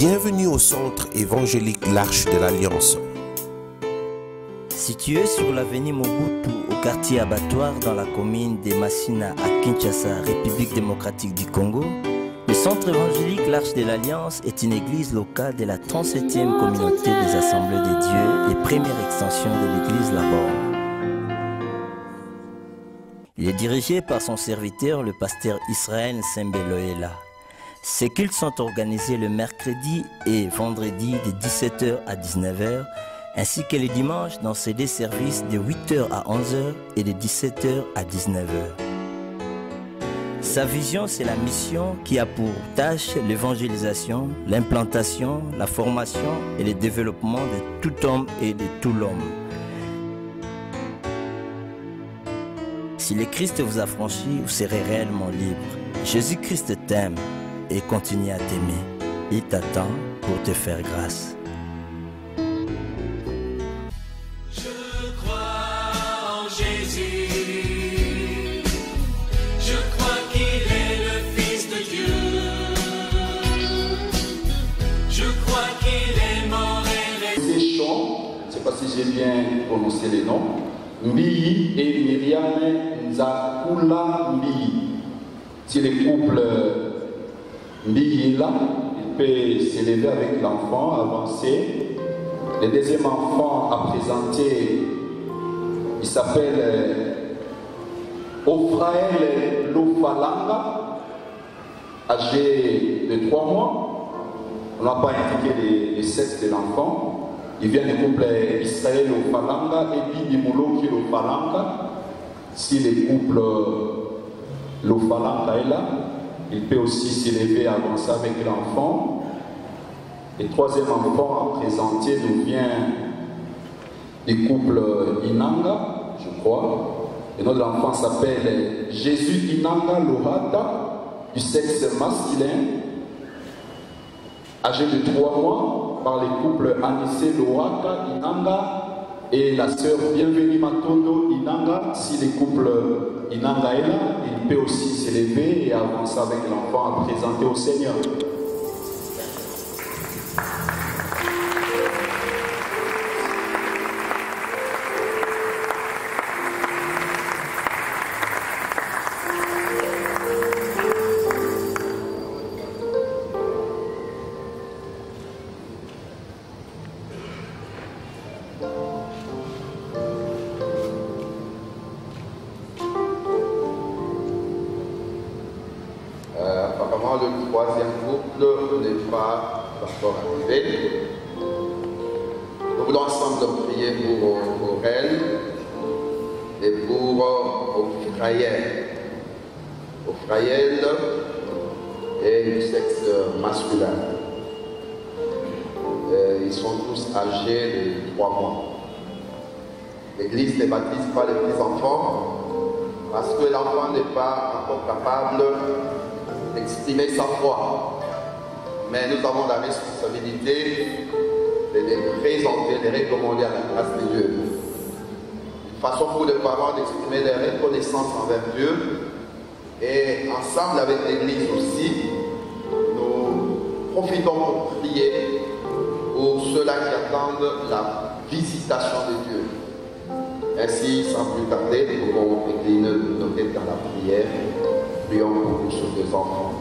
Bienvenue au centre évangélique L'Arche de l'Alliance. Situé sur l'avenue Mobutu au quartier Abattoir dans la commune de Massina à Kinshasa, République démocratique du Congo, le centre évangélique L'Arche de l'Alliance est une église locale de la 37e communauté des Assemblées de Dieu et première extension de l'église Labor. Il est dirigé par son serviteur, le pasteur Israël Sembeloela. Ces cultes sont organisés le mercredi et vendredi de 17h à 19h, ainsi que le dimanche dans ces deux services de 8h à 11h et de 17h à 19h. Sa vision, c'est la mission qui a pour tâche l'évangélisation, l'implantation, la formation et le développement de tout homme et de tout l'homme. Si le Christ vous a franchi, vous serez réellement libre. Jésus-Christ t'aime et continue à t'aimer. Il t'attend pour te faire grâce. Je crois en Jésus. Je crois qu'il est le Fils de Dieu. Je crois qu'il est mort et ressuscité. Ces chants, je ne sais pas si j'ai bien prononcé les noms, Mbii et Myriam Nzakula Mbii. C'est les couples Mbii là, il peut s'élever avec l'enfant, avancer. Le deuxième enfant à présenter, il s'appelle Ophraël Lofalanga, âgé de 3 mois. On n'a pas indiqué le sexe de l'enfant. Il vient du couple Israël Lofalanga et puis Dimoloki Lofalanga. Si le couple Lofalanga est là, il peut aussi s'élever et avancer avec l'enfant. Le troisième enfant à présenter nous vient du couple Inanga, je crois. Et notre enfant s'appelle Jésus Inanga Lohata, du sexe masculin, âgé de 3 mois, par les couples Anissé Lohata Inanga et la sœur Bienvenue Matondo Inanga. Si les couples Inanga est là, il peut aussi s'élever et avancer avec l'enfant à présenter au Seigneur. Apparemment, le troisième couple n'est pas encore arrivé. Nous voulons ensemble prier pour elle et pour Ophraël. Ophraël est du sexe masculin. Ils sont tous âgés de 3 mois. L'Église ne baptise pas les petits enfants parce que l'enfant n'est pas encore capable d'exprimer sa foi. Mais nous avons la responsabilité de les présenter, de les recommander à la grâce de Dieu. Une façon pour les parents d'exprimer leur reconnaissance envers Dieu. Et ensemble avec l'Église aussi, nous profitons pour prier pour ceux-là qui attendent la visitation de Dieu. Ainsi, sans plus tarder, nous pouvons incliner nos têtes dans la prière. Prions pour tous ces enfants.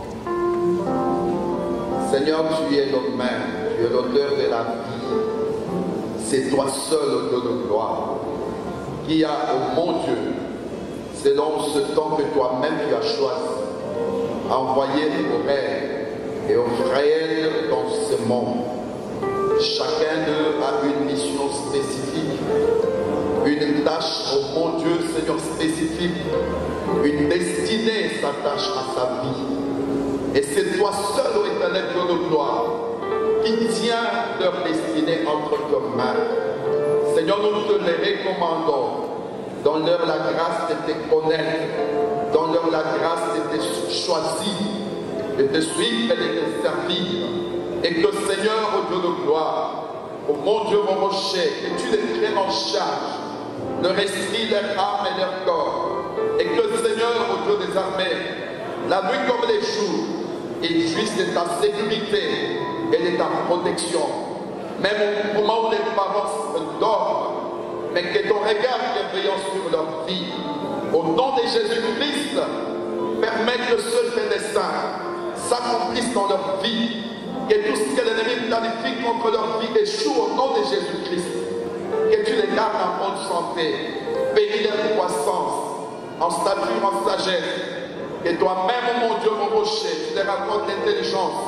Seigneur, tu es notre mère, tu es l'auteur de la vie. C'est toi seul, auteur de gloire, qui a, oh mon Dieu, selon ce temps que toi-même tu as choisi, envoyé Ophraël et Ophraël dans ce monde. Chacun d'eux a une mission spécifique, une tâche, oh mon Dieu, Seigneur, spécifique, une destinée s'attache à sa vie. Et c'est toi seul, ô éternel Dieu de gloire, qui tiens leur destinée entre tes mains. Seigneur, nous te les recommandons. Donne-leur la grâce de te connaître. Donne-leur la grâce de te choisir, de te suivre et de te servir. Et que Seigneur, ô Dieu de gloire, ô mon Dieu, mon rocher, que tu les prennes en charge, leur esprit, leur âme et leur corps. Et que Seigneur, ô Dieu des armées, la nuit comme les jours, Ils jouissent de ta sécurité et de ta protection. Même au moment où les parents dorment, mais que ton regard est brillant sur leur vie. Au nom de Jésus-Christ, permets que seul tes desseins s'accomplissent dans leur vie. Que tout ce que l'ennemi planifie contre leur vie échoue au nom de Jésus-Christ. Que tu les gardes en bonne santé, bénis leur croissance, en stature, en sagesse. Que toi-même, mon Dieu, mon rocher, tu leur accordes l'intelligence,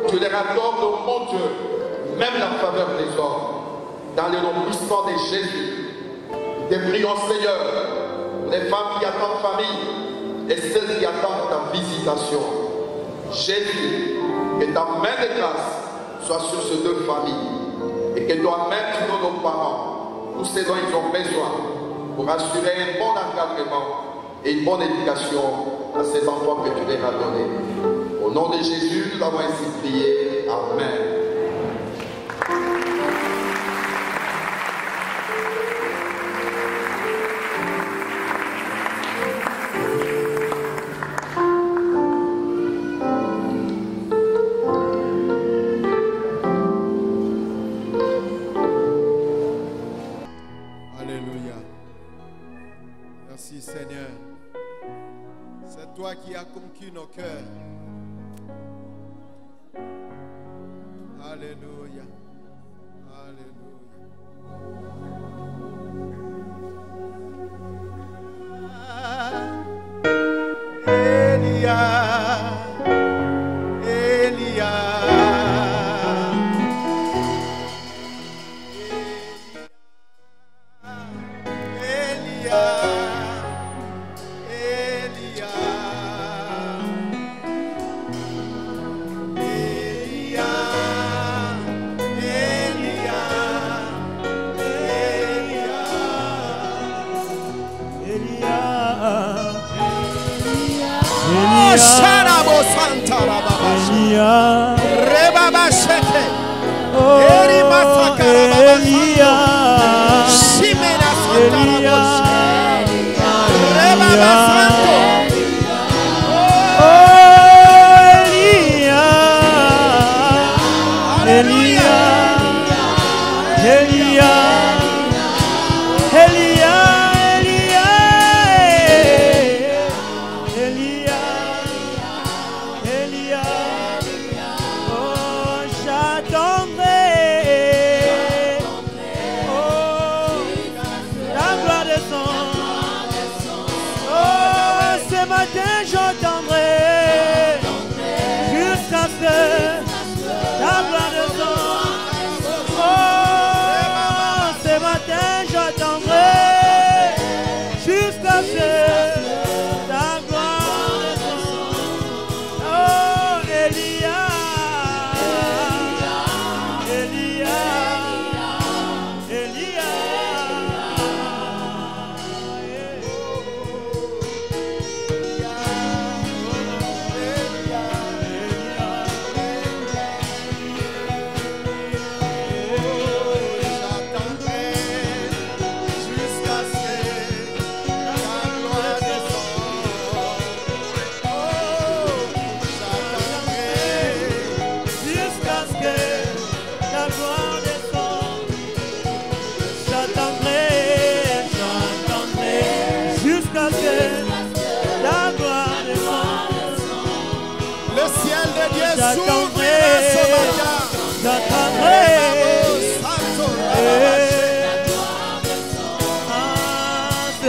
tu leur accordes, oh mon Dieu, même la faveur des hommes. Dans le nom puissant de Jésus, te prions, Seigneur, les femmes qui attendent famille et celles qui attendent ta visitation. Jésus, que ta main de grâce soit sur ces deux familles et que toi-même tu donnes aux parents tout ce dont ils ont besoin pour assurer un bon encadrement et une bonne éducation à ces enfants que tu leur as donnés. Au nom de Jésus, nous avons ainsi prié. Amen. Seigneur, c'est toi qui as conquis nos cœurs. Alléluia.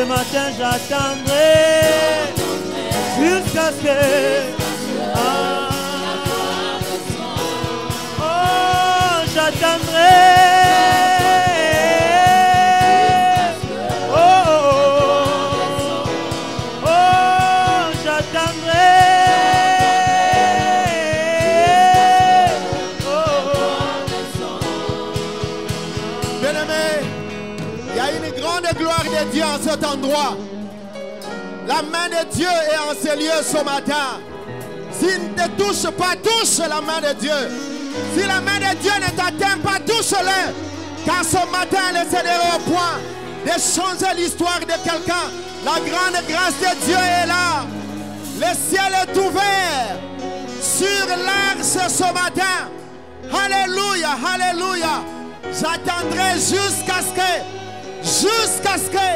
Ce matin j'attendrai jusqu'à ce que j'attendrai j'attendrai Bien-aimé, il y a une grande gloire de Dieu en cet endroit. La main de Dieu est en ce lieu ce matin. S'il ne te touche pas, touche la main de Dieu. Si la main de Dieu ne t'atteint pas, touche-le. Car ce matin, le Seigneur est au point de changer l'histoire de quelqu'un. La grande grâce de Dieu est là. Le ciel est ouvert sur l'arche ce matin. Alléluia, alléluia. J'attendrai jusqu'à ce que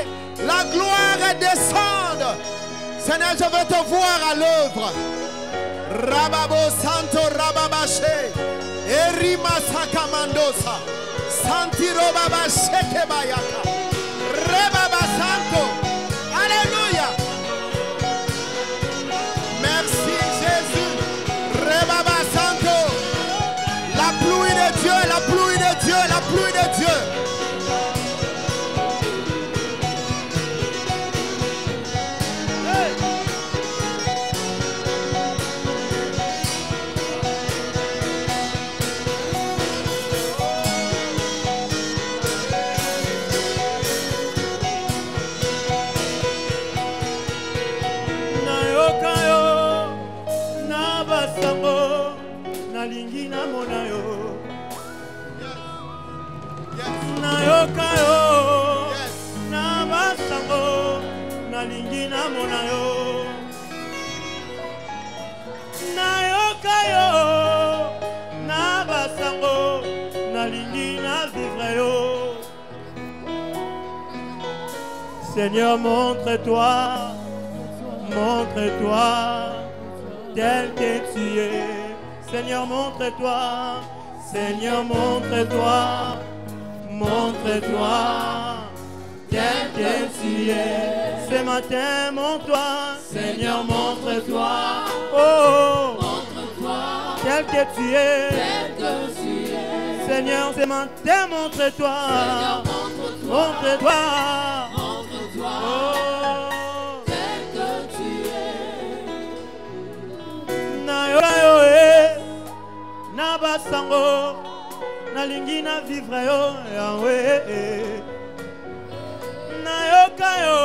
la gloire descende. Seigneur, je veux te voir à l'œuvre. Rababo Santo Rababache. Erima Sakamandosa. Santiro Babasheke Bayaka. Rebaba Santo. Alléluia. Merci Jésus. Rebaba Santo. La pluie de Dieu, la pluie de Dieu, la pluie de Dieu. Seigneur, montre-toi tel que tu es. Seigneur, montre-toi. Seigneur, montre-toi tel que tu es. Ce matin, montre-toi. Seigneur, montre-toi. Oh, montre-toi tel que tu es. Seigneur, ce matin, montre-toi. Montre-toi. Oh, tel que tu es. Na basango nalingi na vivre yo Yahweh. Na yoka yo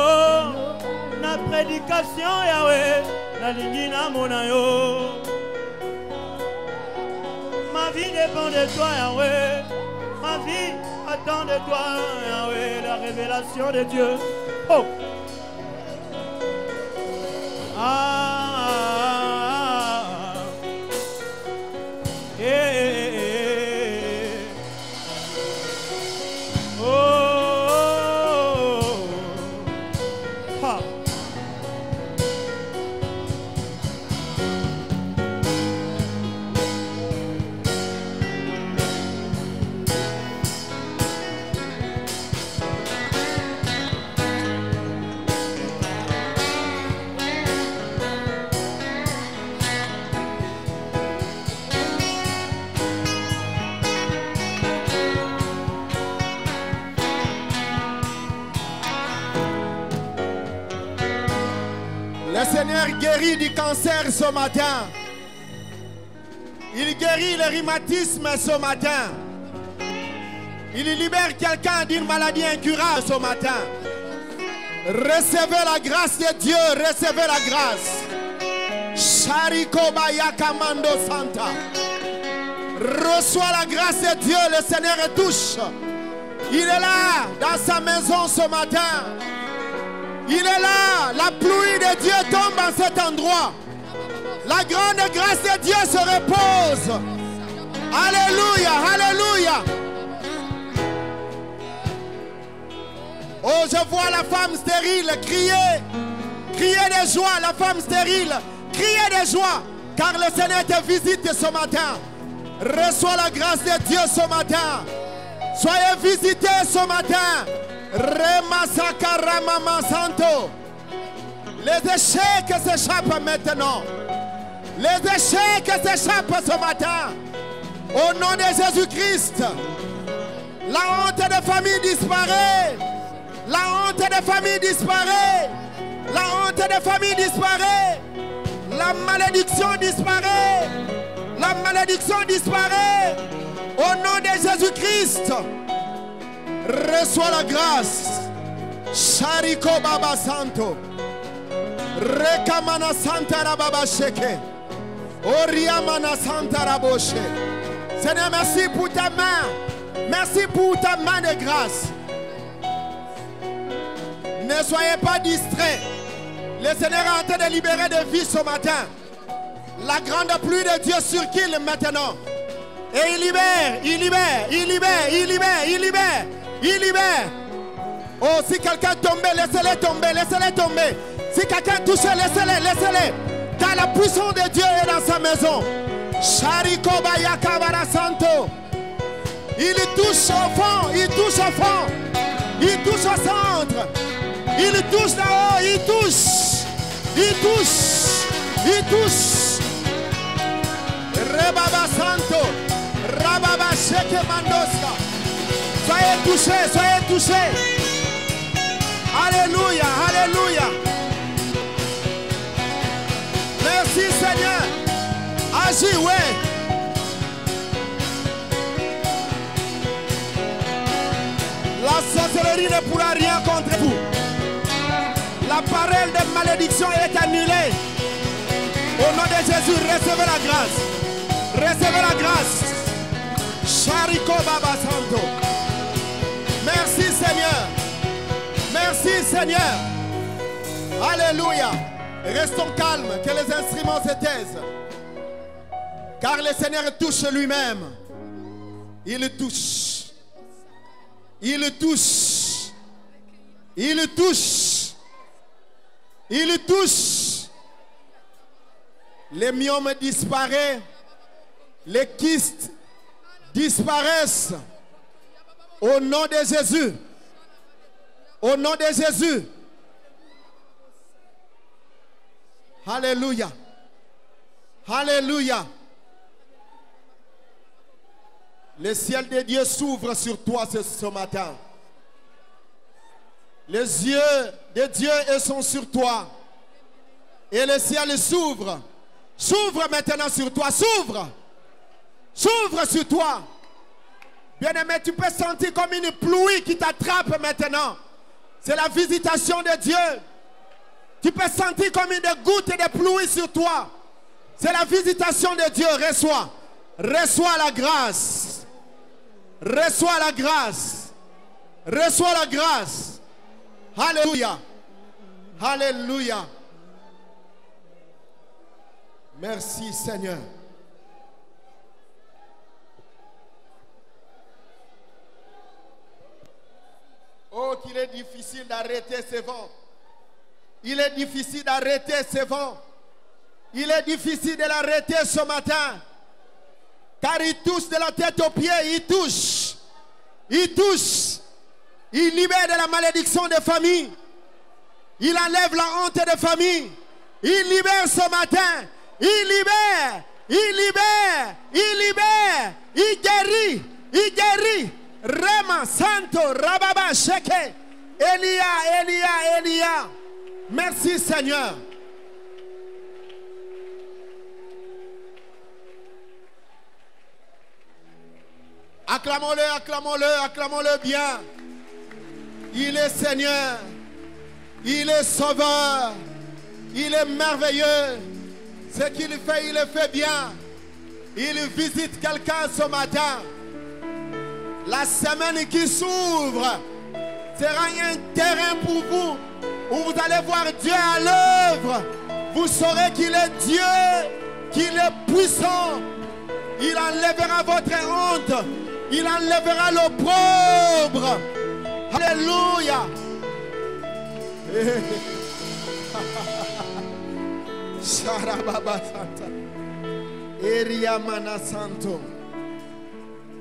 na prédication Yahweh nalingi na mona yo. Ma vie dépend de toi Yahweh. Ma vie attend de toi Yahweh, la révélation de Dieu. Oh. Le Seigneur guérit du cancer ce matin. Il guérit le rhumatisme ce matin. Il libère quelqu'un d'une maladie incurable ce matin. Recevez la grâce de Dieu, recevez la grâce. Shariko Bayaka Mando Santa. Reçois la grâce de Dieu, le Seigneur touche. Il est là dans sa maison ce matin. Il est là, la pluie de Dieu tombe en cet endroit. La grande grâce de Dieu se repose. Alléluia, alléluia. Oh, je vois la femme stérile crier. Crier de joie, la femme stérile. Crier de joie, car le Seigneur te visite ce matin. Reçois la grâce de Dieu ce matin. Soyez visités ce matin. Remasaka Ramama Santo. Les échecs s'échappent maintenant. Les échecs s'échappent ce matin. Au nom de Jésus-Christ. La honte de famille disparaît. La honte de famille disparaît. La honte de famille disparaît. La malédiction disparaît. La malédiction disparaît. Au nom de Jésus-Christ. Reçois la grâce. Shariko Baba Santo. Rekamana Santa Rababa Sheke. Oriamana Santa Raboshe. Seigneur, merci pour ta main. Merci pour ta main de grâce. Ne soyez pas distraits. Le Seigneur est en train de libérer des vies ce matin. La grande pluie de Dieu circule maintenant. Et il libère, il libère, il libère, il libère, il libère, il libère. Oh, si quelqu'un tombe, laissez-les tomber, laissez-les tomber. Si quelqu'un touche, laissez-les, laissez-les. Car la puissance de Dieu est dans sa maison. Shariko Bayakabara Santo. Il touche au fond, il touche au fond. Il touche au centre. Il touche là-haut, il touche. Il touche. Il touche. Rebaba Santo. Rababa Sheke Mandoska. Soyez touchés, soyez touchés. Alléluia, alléluia. Merci Seigneur. Agis, ouais. La sorcellerie ne pourra rien contre vous. La parole de malédiction est annulée. Au nom de Jésus, recevez la grâce. Recevez la grâce. Shariko Baba Santo. Merci Seigneur. Merci Seigneur. Alléluia. Restons calmes, que les instruments se taisent. Car le Seigneur touche lui-même. Il touche. Il touche. Il touche. Il touche. Les myomes disparaissent. Les kystes disparaissent. Au nom de Jésus. Au nom de Jésus. Alléluia. Alléluia. Le ciel de Dieu s'ouvre sur toi ce matin. Les yeux de Dieu sont sur toi. Et le ciel s'ouvre. S'ouvre maintenant sur toi. S'ouvre. S'ouvre sur toi. Bien-aimé, tu peux sentir comme une pluie qui t'attrape maintenant. C'est la visitation de Dieu. Tu peux sentir comme une goutte de pluie sur toi. C'est la visitation de Dieu. Reçois. Reçois la grâce. Reçois la grâce. Reçois la grâce. Alléluia. Alléluia. Merci Seigneur. Oh, qu'il est difficile d'arrêter ces vents. Il est difficile d'arrêter ces vents. Il est difficile de l'arrêter ce matin. Car il touche de la tête aux pieds. Il touche. Il touche. Il libère de la malédiction des familles. Il enlève la honte des familles. Il libère ce matin. Il libère. Il libère. Il libère. Il guérit. Il guérit. Rema Santo Rababa Sheke. Elia, Elia, Elia. Merci Seigneur. Acclamons-le, acclamons-le, acclamons-le bien. Il est Seigneur. Il est Sauveur. Il est merveilleux. Ce qu'il fait, il le fait bien. Il visite quelqu'un ce matin. La semaine qui s'ouvre sera un terrain pour vous où vous allez voir Dieu à l'œuvre. Vous saurez qu'il est Dieu, qu'il est puissant. Il enlèvera votre honte. Il enlèvera l'opprobre. Alléluia. Sharababa Santa. Eria Mana Santo.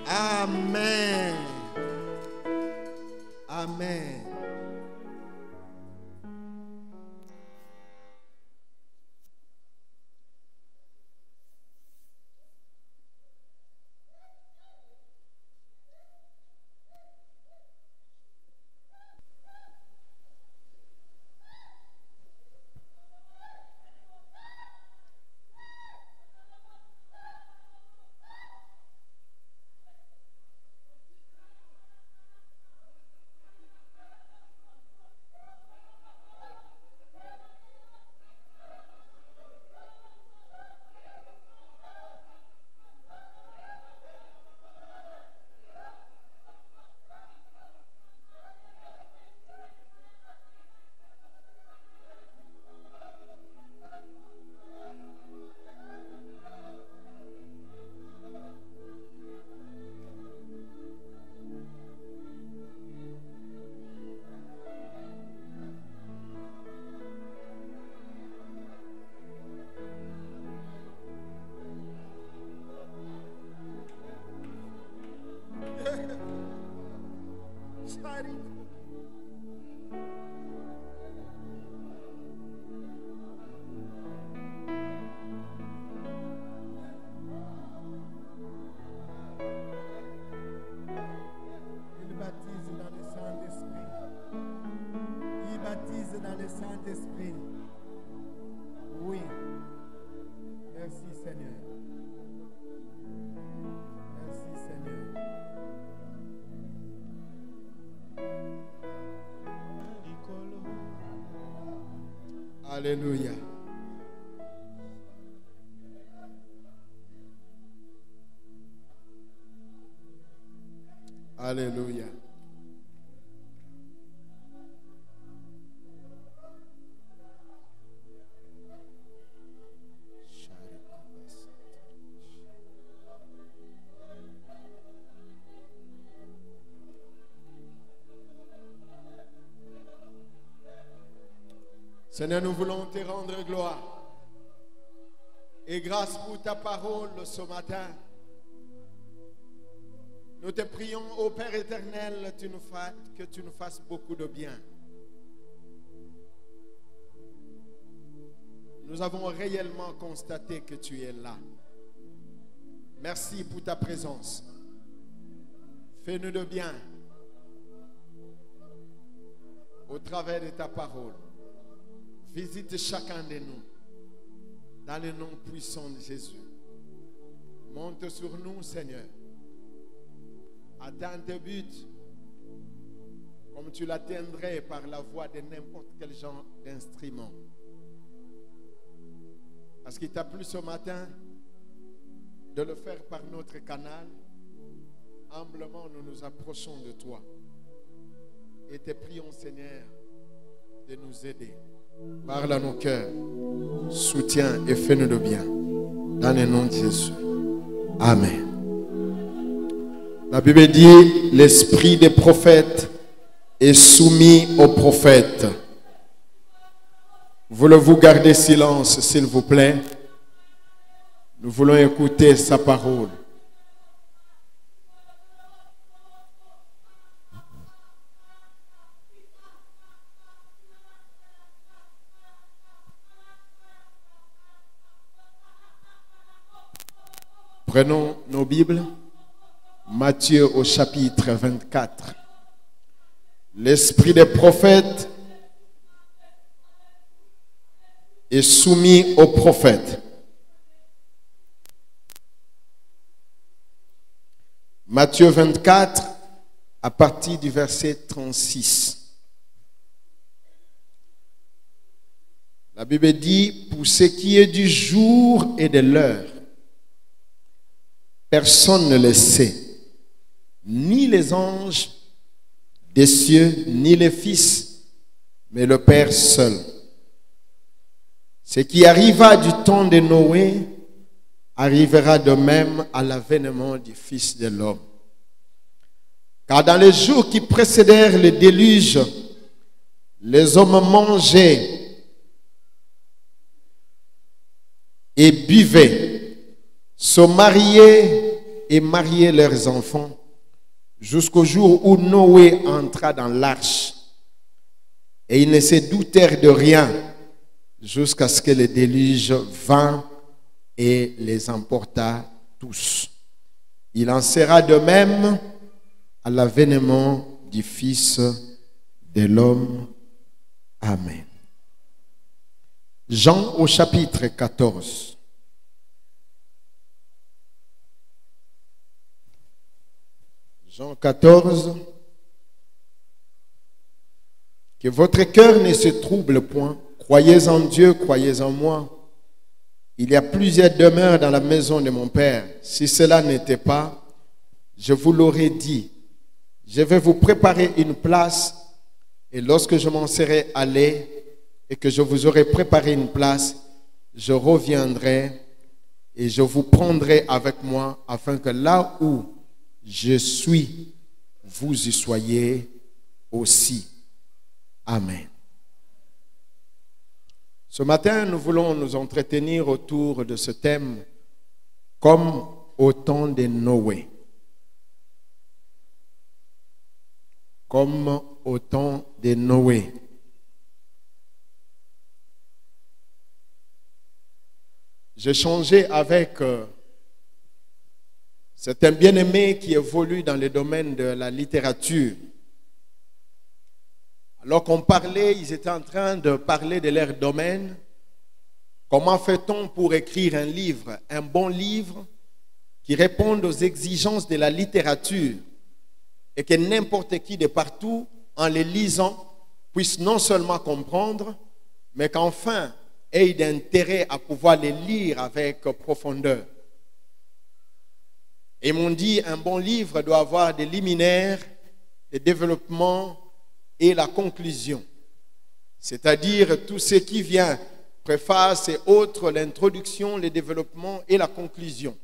Amen. Amen. baptise dans le Saint-Esprit. Oui. Merci Seigneur. Merci Seigneur. Alléluia. Alléluia. Seigneur, nous voulons te rendre gloire et grâce pour ta parole ce matin. Nous te prions, ô Père éternel, que tu nous fasses beaucoup de bien. Nous avons réellement constaté que tu es là. Merci pour ta présence. Fais-nous de bien au travers de ta parole. Visite chacun de nous dans le nom puissant de Jésus. Monte sur nous, Seigneur. Atteins tes buts comme tu l'atteindrais par la voix de n'importe quel genre d'instrument. Parce qu'il t'a plu ce matin de le faire par notre canal. Humblement, nous nous approchons de toi et te prions, Seigneur, de nous aider. Parle à nos cœurs, soutiens et fais-nous de bien. Dans le nom de Jésus. Amen. La Bible dit, l'esprit des prophètes est soumis aux prophètes. Voulez-vous garder silence, s'il vous plaît? Nous voulons écouter sa parole. Prenons nos Bibles. Matthieu au chapitre 24. L'esprit des prophètes est soumis aux prophètes. Matthieu 24, à partir du verset 36. La Bible dit, pour ce qui est du jour et de l'heure, personne ne le sait. Ni les anges des cieux, ni les fils, mais le Père seul. Ce qui arriva du temps de Noé arrivera de même à l'avènement du Fils de l'homme. Car dans les jours qui précédèrent le déluge, les hommes mangeaient et buvaient, se mariaient et mariaient leurs enfants, jusqu'au jour où Noé entra dans l'arche. Et ils ne se doutèrent de rien jusqu'à ce que le déluge vint et les emporta tous. Il en sera de même à l'avènement du Fils de l'homme. Amen. Jean au chapitre 14. Jean 14, que votre cœur ne se trouble point. Croyez en Dieu, croyez en moi. Il y a plusieurs demeures dans la maison de mon Père. Si cela n'était pas, je vous l'aurais dit. Je vais vous préparer une place, et lorsque je m'en serai allé et que je vous aurai préparé une place, je reviendrai et je vous prendrai avec moi, afin que là où je suis, vous y soyez aussi. Amen. Ce matin, nous voulons nous entretenir autour de ce thème, comme au temps de Noé. Comme au temps de Noé. J'ai changé avec c'est un bien-aimé qui évolue dans le domaine de la littérature. Alors qu'on parlait, ils étaient en train de parler de leur domaine. Comment fait-on pour écrire un livre, un bon livre qui réponde aux exigences de la littérature et que n'importe qui de partout, en les lisant, puisse non seulement comprendre, mais qu'enfin ait d'intérêt à pouvoir les lire avec profondeur. Et ils m'ont dit, un bon livre doit avoir des liminaires, des développements et la conclusion. C'est-à-dire tout ce qui vient, préface et autres, l'introduction, le développement et la conclusion.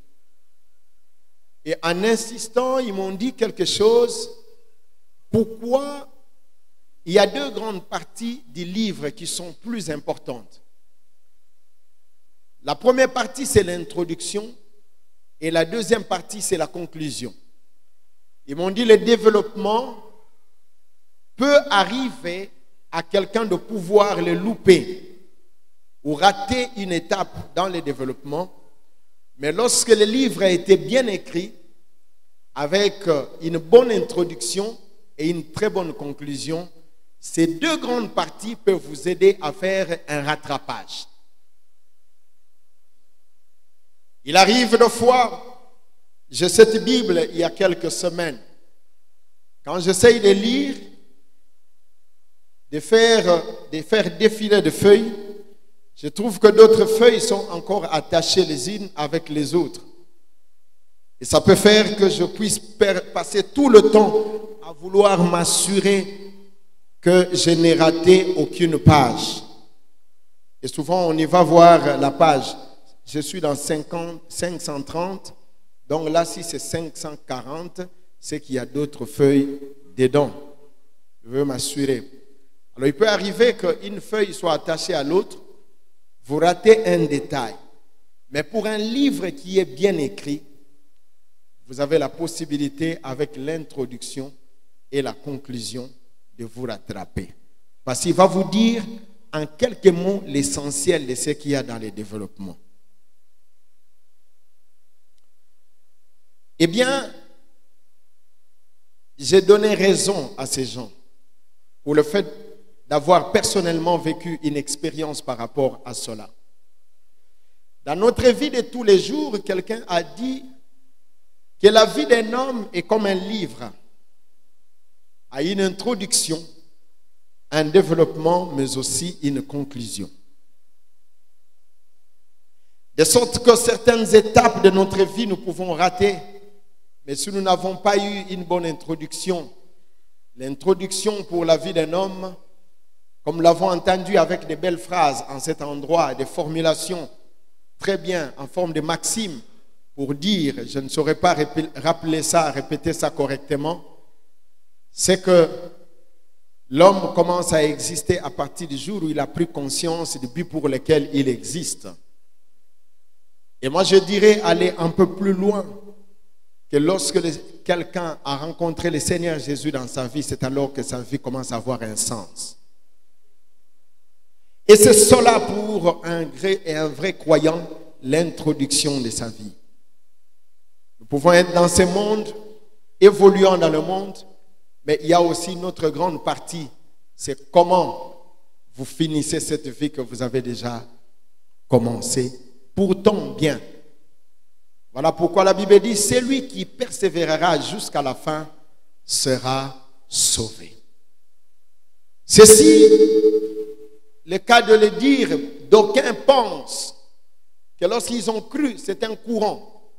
Et en insistant, ils m'ont dit quelque chose. Pourquoi il y a deux grandes parties du livre qui sont plus importantes. La première partie, c'est l'introduction. Et la deuxième partie, c'est la conclusion. Ils m'ont dit le développement peut arriver à quelqu'un de pouvoir le louper ou rater une étape dans le développement. Mais lorsque le livre a été bien écrit, avec une bonne introduction et une très bonne conclusion, ces deux grandes parties peuvent vous aider à faire un rattrapage. Il arrive des fois, j'ai cette Bible il y a quelques semaines, quand j'essaye de lire, de faire défiler des feuilles, je trouve que d'autres feuilles sont encore attachées les unes avec les autres. Et ça peut faire que je puisse passer tout le temps à vouloir m'assurer que je n'ai raté aucune page. Et souvent, on y va voir la page. Je suis dans 530, donc là, si c'est 540, c'est qu'il y a d'autres feuilles dedans. Je veux m'assurer. Alors, il peut arriver qu'une feuille soit attachée à l'autre, vous ratez un détail. Mais pour un livre qui est bien écrit, vous avez la possibilité, avec l'introduction et la conclusion, de vous rattraper. Parce qu'il va vous dire, en quelques mots, l'essentiel de ce qu'il y a dans le développement. Eh bien, j'ai donné raison à ces gens pour le fait d'avoir personnellement vécu une expérience par rapport à cela. Dans notre vie de tous les jours, quelqu'un a dit que la vie d'un homme est comme un livre, à une introduction, un développement, mais aussi une conclusion. De sorte que certaines étapes de notre vie, nous pouvons rater, mais si nous n'avons pas eu une bonne introduction, l'introduction pour la vie d'un homme, comme nous l'avons entendu avec des belles phrases en cet endroit, des formulations très bien en forme de maxime pour dire, je ne saurais pas rappeler ça, répéter ça correctement, c'est que l'homme commence à exister à partir du jour où il a pris conscience du but pour lequel il existe. Et moi je dirais aller un peu plus loin, que lorsque quelqu'un a rencontré le Seigneur Jésus dans sa vie, c'est alors que sa vie commence à avoir un sens. Et c'est cela pour un vrai croyant, l'introduction de sa vie. Nous pouvons être dans ce monde, évoluant dans le monde, mais il y a aussi notre grande partie, c'est comment vous finissez cette vie que vous avez déjà commencée, pourtant bien. Voilà pourquoi la Bible dit, celui qui persévérera jusqu'à la fin sera sauvé. Ceci, le cas de le dire, d'aucuns pensent que lorsqu'ils ont cru, c'est un courant.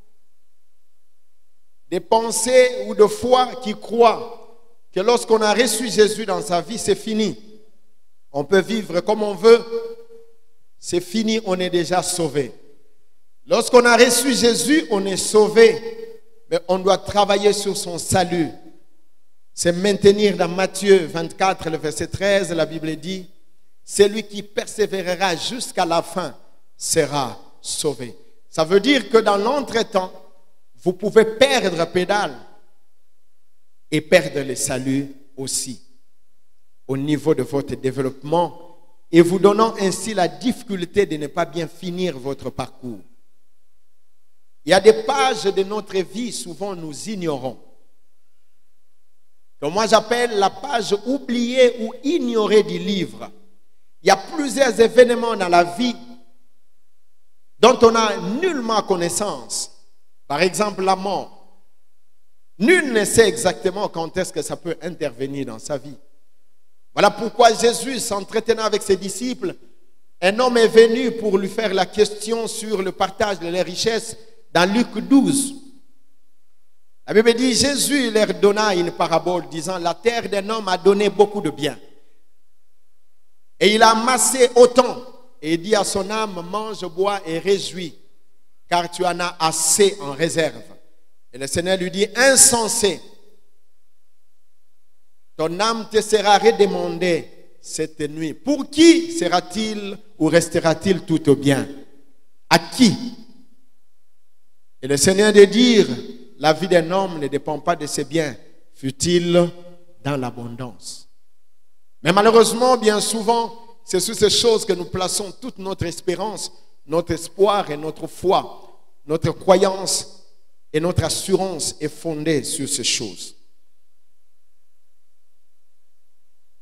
Des pensées ou de foi qui croient que lorsqu'on a reçu Jésus dans sa vie, c'est fini. On peut vivre comme on veut, c'est fini, on est déjà sauvé. Lorsqu'on a reçu Jésus, on est sauvé, mais on doit travailler sur son salut. C'est maintenir dans Matthieu 24, le verset 13, la Bible dit, celui qui persévérera jusqu'à la fin sera sauvé. Ça veut dire que dans l'entretemps, vous pouvez perdre pédale et perdre le salut aussi au niveau de votre développement et vous donnant ainsi la difficulté de ne pas bien finir votre parcours. Il y a des pages de notre vie, souvent nous ignorons. que moi j'appelle la page oubliée ou ignorée du livre. Il y a plusieurs événements dans la vie dont on n'a nullement connaissance. Par exemple, la mort. Nul ne sait exactement quand est-ce que ça peut intervenir dans sa vie. Voilà pourquoi Jésus, s'entretenant avec ses disciples, un homme est venu pour lui faire la question sur le partage de leurs richesses dans Luc 12. La Bible dit, Jésus leur donna une parabole disant, la terre d'un homme a donné beaucoup de biens. Et il a amassé autant. Et il dit à son âme, mange, bois et réjouis, car tu en as assez en réserve. Et le Seigneur lui dit, insensé, ton âme te sera redemandée cette nuit. Pour qui sera-t-il ou restera-t-il tout au bien? À qui? Et le Seigneur de dire, la vie d'un homme ne dépend pas de ses biens, fut-il dans l'abondance. Mais malheureusement, bien souvent, c'est sur ces choses que nous plaçons toute notre espérance, notre espoir et notre foi. Notre croyance et notre assurance est fondée sur ces choses.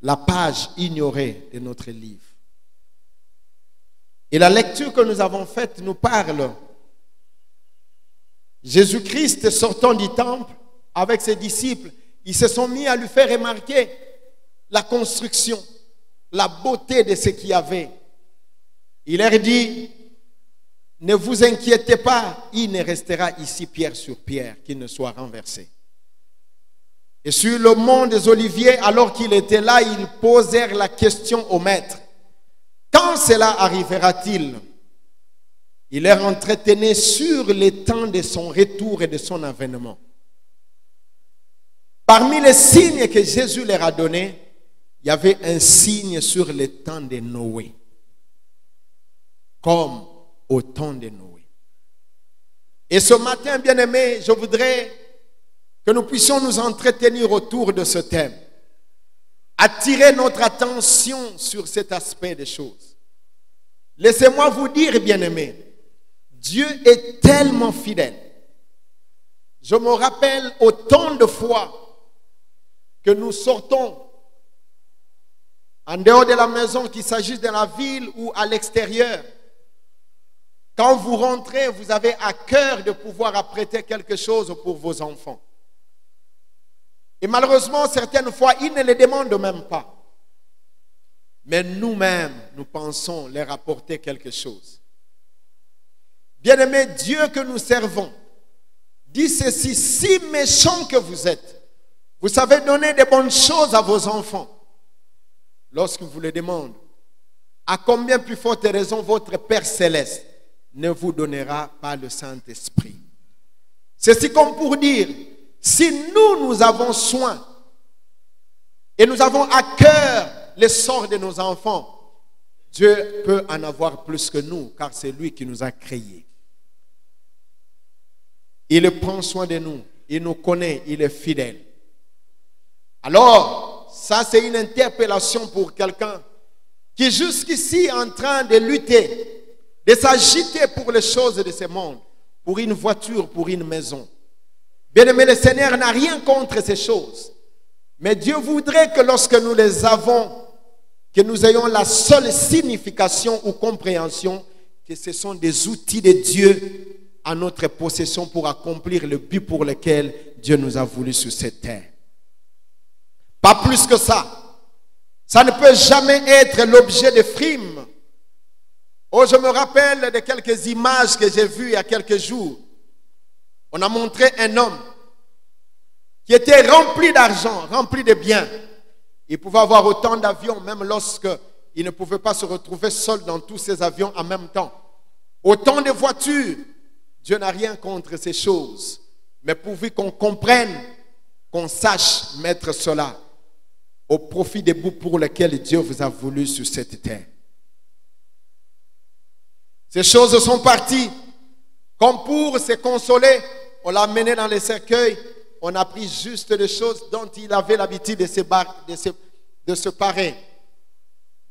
La page ignorée de notre livre. Et la lecture que nous avons faite nous parle. Jésus-Christ sortant du temple avec ses disciples, ils se sont mis à lui faire remarquer la construction, la beauté de ce qu'il y avait. Il leur dit, ne vous inquiétez pas, il ne restera ici pierre sur pierre qui ne soit renversé. Et sur le mont des Oliviers, alors qu'il était là, ils posèrent la question au maître. Quand cela arrivera-t-il? Il leur entretenait sur les temps de son retour et de son avènement. Parmi les signes que Jésus leur a donnés, il y avait un signe sur le temps de Noé. Comme au temps de Noé. Et ce matin, bien-aimés, je voudrais que nous puissions nous entretenir autour de ce thème. Attirer notre attention sur cet aspect des choses. Laissez-moi vous dire, bien-aimés, Dieu est tellement fidèle. Je me rappelle autant de fois que nous sortons en dehors de la maison, qu'il s'agisse de la ville ou à l'extérieur. Quand vous rentrez, vous avez à cœur de pouvoir apprêter quelque chose pour vos enfants. Et malheureusement, certaines fois, ils ne les demandent même pas. Mais nous-mêmes, nous pensons leur apporter quelque chose. Bien-aimé, Dieu que nous servons dit ceci, si méchant que vous êtes, vous savez donner de bonnes choses à vos enfants. Lorsque vous les demandez, à combien plus forte raison votre Père Céleste ne vous donnera pas le Saint-Esprit? Ceci comme pour dire, si nous avons soin et nous avons à cœur le sort de nos enfants, Dieu peut en avoir plus que nous, car c'est lui qui nous a créés. Il prend soin de nous, il nous connaît, il est fidèle. Alors, ça c'est une interpellation pour quelqu'un qui jusqu'ici est en train de lutter, de s'agiter pour les choses de ce monde, pour une voiture, pour une maison. Bien-aimé, le Seigneur n'a rien contre ces choses. Mais Dieu voudrait que lorsque nous les avons, que nous ayons la seule signification ou compréhension que ce sont des outils de Dieu à notre possession pour accomplir le but pour lequel Dieu nous a voulu sur cette terre. Pas plus que ça. Ça ne peut jamais être l'objet de frimes. Oh, je me rappelle de quelques images que j'ai vues il y a quelques jours. On a montré un homme qui était rempli d'argent, rempli de biens. Il pouvait avoir autant d'avions, même lorsqu'il ne pouvait pas se retrouver seul dans tous ces avions en même temps. Autant de voitures. Dieu n'a rien contre ces choses. Mais pourvu qu'on comprenne, qu'on sache mettre cela au profit des bouts pour lesquels Dieu vous a voulu sur cette terre. Ces choses sont parties. Comme pour se consoler, on l'a amené dans les cercueils. On a pris juste des choses dont il avait l'habitude de se parer.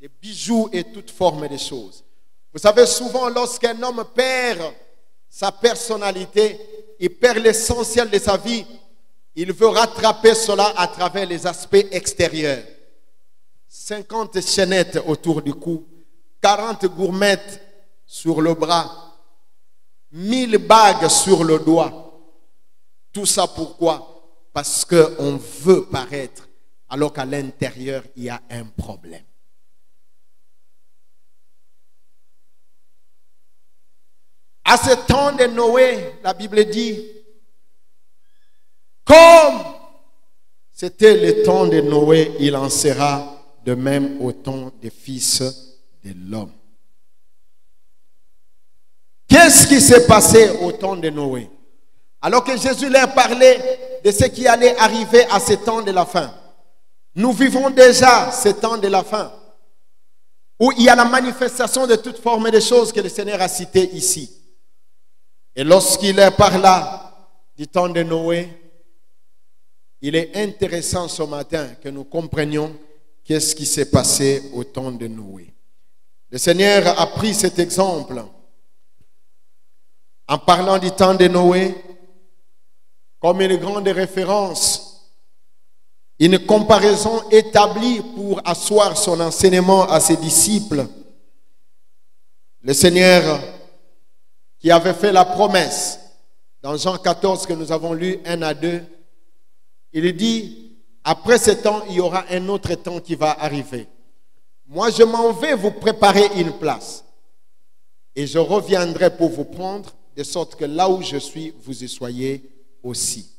Des bijoux et toutes formes de choses. Vous savez, souvent, lorsqu'un homme perd sa personnalité, il perd l'essentiel de sa vie, il veut rattraper cela à travers les aspects extérieurs. 50 chaînettes autour du cou, 40 gourmettes sur le bras, 1000 bagues sur le doigt. Tout ça pourquoi? Parce qu'on veut paraître, alors qu'à l'intérieur, il y a un problème. À ce temps de Noé, la Bible dit, comme c'était le temps de Noé, il en sera de même au temps des fils de l'homme. Qu'est-ce qui s'est passé au temps de Noé? Alors que Jésus leur parlait de ce qui allait arriver à ce temps de la fin. Nous vivons déjà ce temps de la fin, où il y a la manifestation de toute forme de choses que le Seigneur a citées ici. Et lorsqu'il leur parla du temps de Noé, il est intéressant ce matin que nous comprenions qu'est-ce qui s'est passé au temps de Noé. Le Seigneur a pris cet exemple en parlant du temps de Noé comme une grande référence, une comparaison établie pour asseoir son enseignement à ses disciples. Le Seigneur qui avait fait la promesse dans Jean 14 que nous avons lu 1 à 2, il dit, après ce temps, il y aura un autre temps qui va arriver. Moi, je m'en vais vous préparer une place. Et je reviendrai pour vous prendre, de sorte que là où je suis, vous y soyez aussi.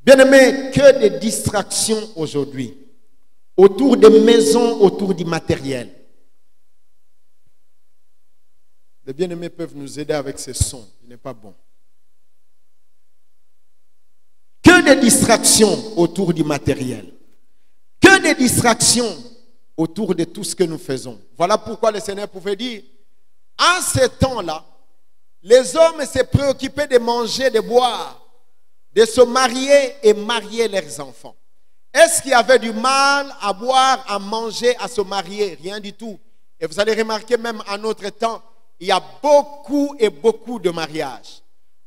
Bien-aimés, que de distractions aujourd'hui, autour des maisons, autour du matériel. Les bien-aimés peuvent nous aider avec ce son, il n'est pas bon. Que de distractions autour du matériel. Que de distractions autour de tout ce que nous faisons. Voilà pourquoi le Seigneur pouvait dire, en ce temps-là, les hommes se préoccupaient de manger, de boire, de se marier et marier leurs enfants. Est-ce qu'il y avait du mal à boire, à manger, à se marier? Rien du tout. Et vous allez remarquer même en notre temps, il y a beaucoup et beaucoup de mariages.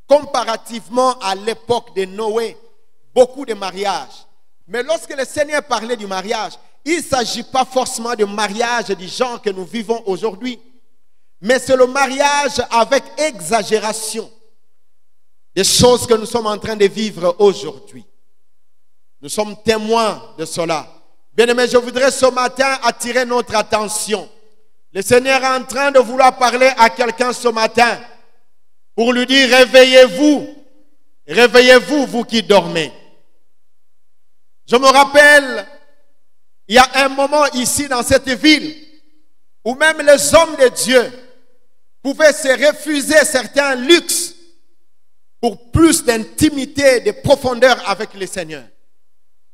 Comparativement à l'époque de Noé, beaucoup de mariages. Mais lorsque le Seigneur parlait du mariage, il ne s'agit pas forcément de mariage du genre que nous vivons aujourd'hui. Mais c'est le mariage avec exagération. Des choses que nous sommes en train de vivre aujourd'hui. Nous sommes témoins de cela. Bien-aimés, je voudrais ce matin attirer notre attention. Le Seigneur est en train de vouloir parler à quelqu'un ce matin pour lui dire, réveillez-vous. Réveillez-vous, vous qui dormez. Je me rappelle, il y a un moment ici dans cette ville où même les hommes de Dieu pouvaient se refuser certains luxes pour plus d'intimité, de profondeur avec le Seigneur.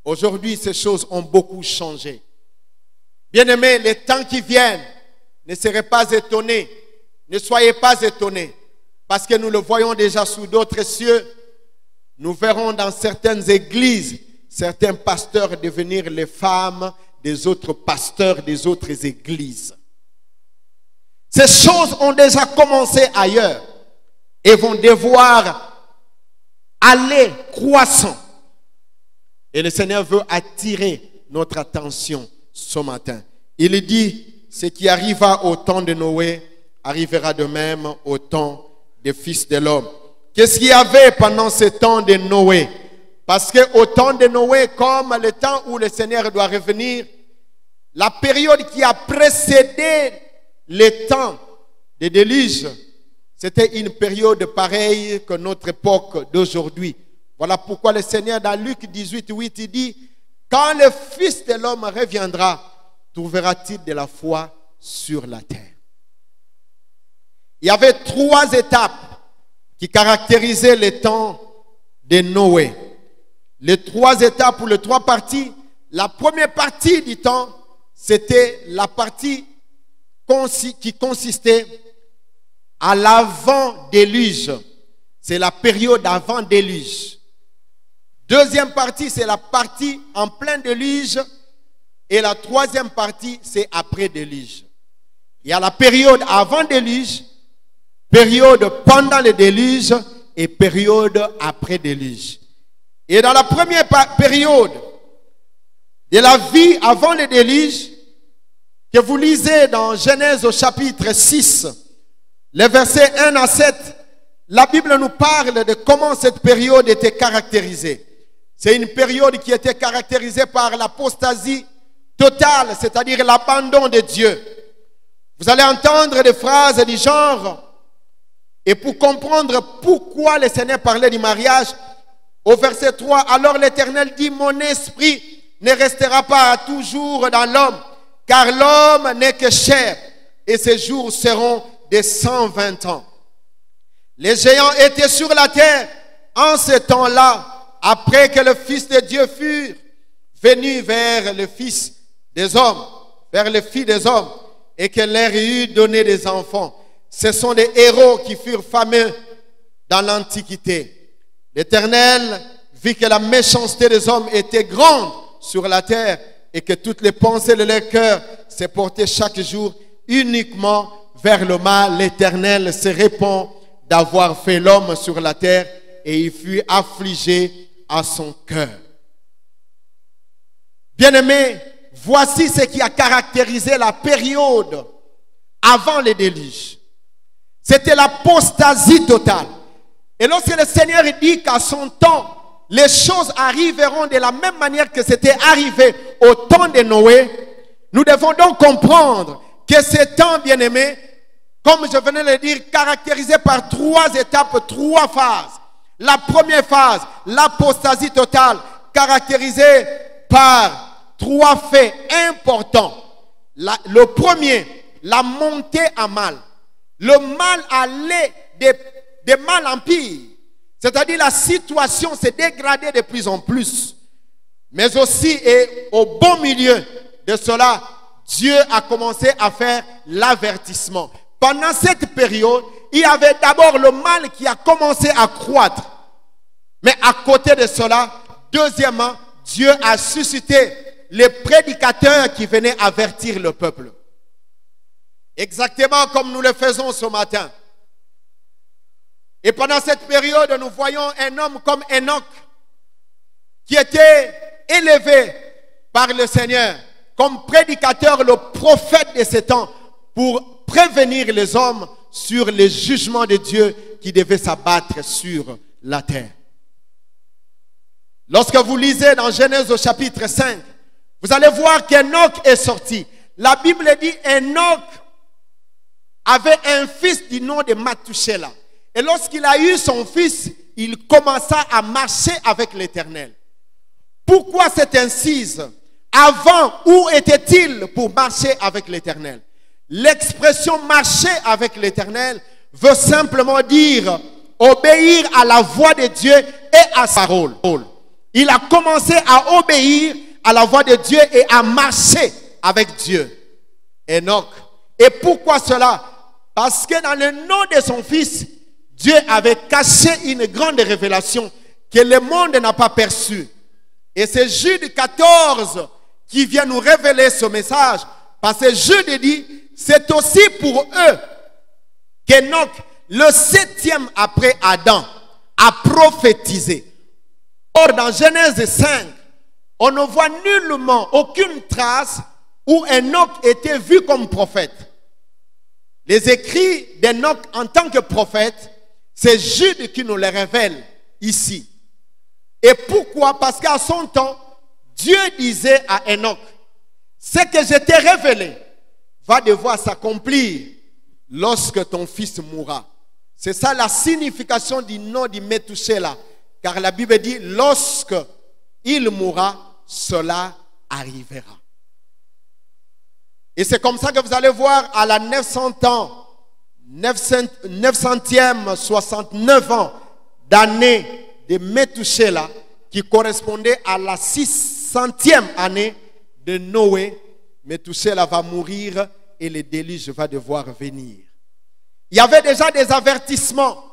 Aujourd'hui, ces choses ont beaucoup changé. Bien-aimés, les temps qui viennent, ne serez pas étonnés. Ne soyez pas étonnés. Parce que nous le voyons déjà sous d'autres cieux. Nous verrons dans certaines églises, certains pasteurs devenir les femmes des autres pasteurs des autres églises. Ces choses ont déjà commencé ailleurs et vont devoir aller croissant. Et le Seigneur veut attirer notre attention ce matin. Il dit, ce qui arriva au temps de Noé arrivera de même au temps des fils de l'homme. Qu'est-ce qu'il y avait pendant ce temps de Noé? Parce qu'au temps de Noé, comme le temps où le Seigneur doit revenir, la période qui a précédé le temps des déluges, c'était une période pareille que notre époque d'aujourd'hui. Voilà pourquoi le Seigneur dans Luc 18, 8, il dit, quand le Fils de l'homme reviendra, trouvera-t-il de la foi sur la terre? Il y avait 3 étapes qui caractérisaient le temps de Noé. Les 3 étapes ou les 3 parties. La première partie du temps, c'était la partie qui consistait à l'avant-déluge. C'est la période avant-déluge. Deuxième partie, c'est la partie en plein déluge. Et la troisième partie, c'est après déluge. Il y a la période avant déluge, période pendant le déluge et période après déluge. Et dans la première période de la vie avant le déluge, que vous lisez dans Genèse au chapitre 6, les versets 1 à 7, la Bible nous parle de comment cette période était caractérisée. C'est une période qui était caractérisée par l'apostasie totale, c'est-à-dire l'abandon de Dieu. Vous allez entendre des phrases du genre, et pour comprendre pourquoi le Seigneur parlait du mariage, au verset 3, alors l'Éternel dit, mon esprit ne restera pas toujours dans l'homme, car l'homme n'est que chair, et ses jours seront de 120 ans. Les géants étaient sur la terre en ce temps-là, après que le Fils de Dieu fût venu vers le Fils des hommes, vers le Fils des hommes, et que leur eût donné des enfants. Ce sont des héros qui furent fameux dans l'Antiquité. L'Éternel vit que la méchanceté des hommes était grande sur la terre et que toutes les pensées de leur cœur se portaient chaque jour uniquement vers le mal. L'Éternel se répand d'avoir fait l'homme sur la terre et il fut affligé à son cœur. Bien-aimés, voici ce qui a caractérisé la période avant le déluge. C'était l'apostasie totale. Et lorsque le Seigneur dit qu'à son temps, les choses arriveront de la même manière que c'était arrivé au temps de Noé, nous devons donc comprendre que ce temps, bien-aimé, comme je venais de le dire, caractérisé par 3 étapes, 3 phases. La première phase, l'apostasie totale, caractérisée par 3 faits importants. Le premier, la montée en mal. Le mal allait de mal en pire. C'est-à-dire la situation s'est dégradée de plus en plus. Mais aussi, et au bon milieu de cela, Dieu a commencé à faire l'avertissement. Pendant cette période, il y avait d'abord le mal qui a commencé à croître. Mais à côté de cela, deuxièmement, Dieu a suscité les prédicateurs qui venaient avertir le peuple. Exactement comme nous le faisons ce matin. Et pendant cette période, nous voyons un homme comme Enoch qui était élevé par le Seigneur comme prédicateur, le prophète de ce temps, pour prévenir les hommes sur les jugements de Dieu qui devaient s'abattre sur la terre. Lorsque vous lisez dans Genèse au chapitre 5, vous allez voir qu'Enoch est sorti. La Bible dit Enoch avait un fils du nom de Mathusélah. Et lorsqu'il a eu son fils, il commença à marcher avec l'Éternel. Pourquoi cette incise? Avant, où était-il pour marcher avec l'Éternel? L'expression marcher avec l'Éternel veut simplement dire obéir à la voix de Dieu et à sa parole. Il a commencé à obéir à la voix de Dieu et à marcher avec Dieu. Enoch. Et pourquoi cela? Parce que dans le nom de son fils, Dieu avait caché une grande révélation que le monde n'a pas perçue. Et c'est Jude 14 qui vient nous révéler ce message. Parce que Jude dit, c'est aussi pour eux qu'Enoch, le 7e après Adam, a prophétisé. Or, dans Genèse 5, on ne voit nullement aucune trace où Enoch était vu comme prophète. Les écrits d'Enoch en tant que prophète, c'est Jude qui nous les révèle ici. Et pourquoi? Parce qu'à son temps, Dieu disait à Enoch, ce que je t'ai révélé va devoir s'accomplir lorsque ton fils mourra. C'est ça la signification du nom de Methusélah. Car la Bible dit, lorsque il mourra, cela arrivera. Et c'est comme ça que vous allez voir à la 900e, 69 ans d'année de Methusélah, qui correspondait à la 600e année de Noé. Methusélah va mourir et le déluge va devoir venir. Il y avait déjà des avertissements.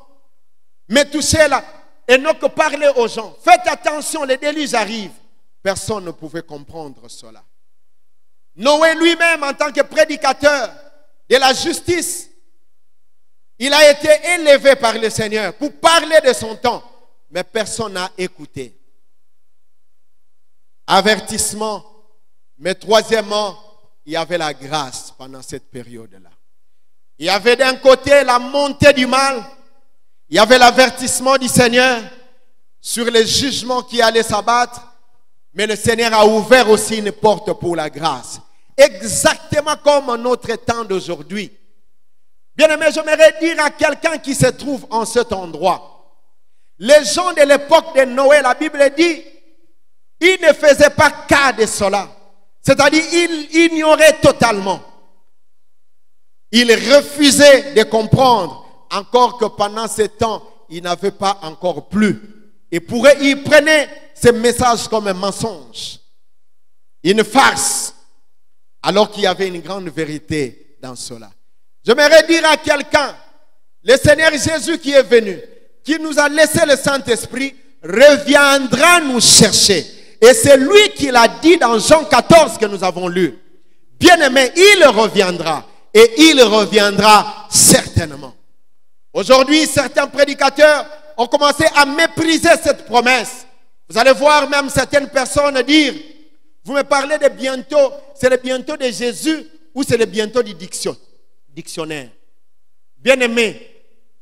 Methusélah, Enoch parlait aux gens, faites attention, le déluge arrive. Personne ne pouvait comprendre cela. Noé lui-même, en tant que prédicateur de la justice, il a été élevé par le Seigneur pour parler de son temps, mais personne n'a écouté. avertissement, mais troisièmement, il y avait la grâce pendant cette période-là. Il y avait d'un côté la montée du mal, il y avait l'avertissement du Seigneur sur les jugements qui allaient s'abattre, mais le Seigneur a ouvert aussi une porte pour la grâce. Exactement comme notre temps d'aujourd'hui. Bien-aimé, j'aimerais dire à quelqu'un qui se trouve en cet endroit, les gens de l'époque de Noé, la Bible dit, ils ne faisaient pas cas de cela. C'est-à-dire, ils ignoraient totalement. Ils refusaient de comprendre, encore que pendant ce temps, ils n'avaient pas encore plu. Et pour eux, ils prenaient ces messages comme un mensonge, une farce, alors qu'il y avait une grande vérité dans cela. J'aimerais dire à quelqu'un, le Seigneur Jésus qui est venu, qui nous a laissé le Saint-Esprit, reviendra nous chercher. Et c'est lui qui l'a dit dans Jean 14 que nous avons lu. Bien-aimé, il reviendra. Et il reviendra certainement. Aujourd'hui, certains prédicateurs ont commencé à mépriser cette promesse. Vous allez voir même certaines personnes dire, vous me parlez de bientôt, c'est le bientôt de Jésus ou c'est le bientôt du dictionnaire. Bien-aimé,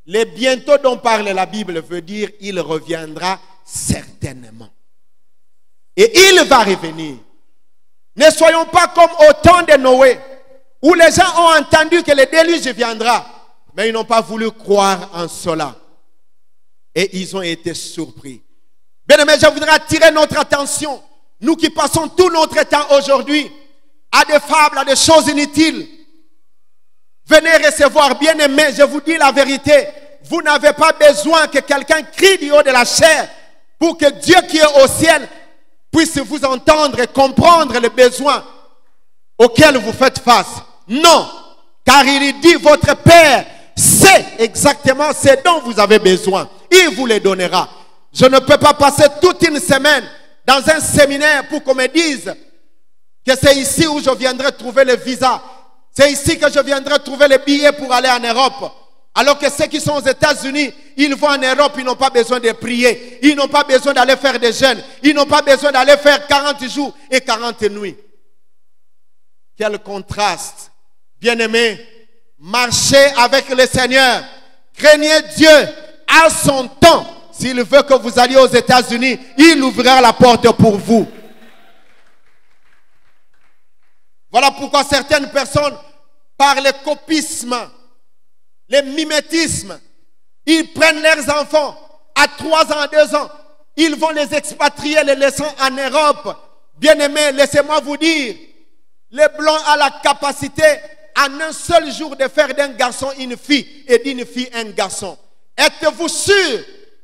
le bientôt dont parle la Bible veut dire il reviendra certainement. Et il va revenir. Ne soyons pas comme au temps de Noé, où les gens ont entendu que le déluge viendra, mais ils n'ont pas voulu croire en cela. Et ils ont été surpris. Bien-aimés, je voudrais attirer notre attention, nous qui passons tout notre temps aujourd'hui, à des fables, à des choses inutiles. Venez recevoir, bien-aimés, je vous dis la vérité, vous n'avez pas besoin que quelqu'un crie du haut de la chair pour que Dieu qui est au ciel puisse vous entendre et comprendre les besoins auxquels vous faites face. Non, car il dit, votre Père sait exactement ce dont vous avez besoin. Il vous les donnera. Je ne peux pas passer toute une semaine dans un séminaire pour qu'on me dise que c'est ici où je viendrai trouver le visa. C'est ici que je viendrai trouver les billets pour aller en Europe. Alors que ceux qui sont aux États-Unis, ils vont en Europe, ils n'ont pas besoin de prier. Ils n'ont pas besoin d'aller faire des jeûnes. Ils n'ont pas besoin d'aller faire 40 jours et 40 nuits. Quel contraste. Bien-aimés, marchez avec le Seigneur. Craignez Dieu à son temps. S'il veut que vous alliez aux États-Unis, il ouvrira la porte pour vous. Voilà pourquoi certaines personnes, par le copisme, le mimétisme, ils prennent leurs enfants à 3 ans, 2 ans. Ils vont les expatrier, les laissant en Europe. Bien-aimés, laissez-moi vous dire, les Blancs ont la capacité en un seul jour de faire d'un garçon une fille et d'une fille un garçon. Êtes-vous sûr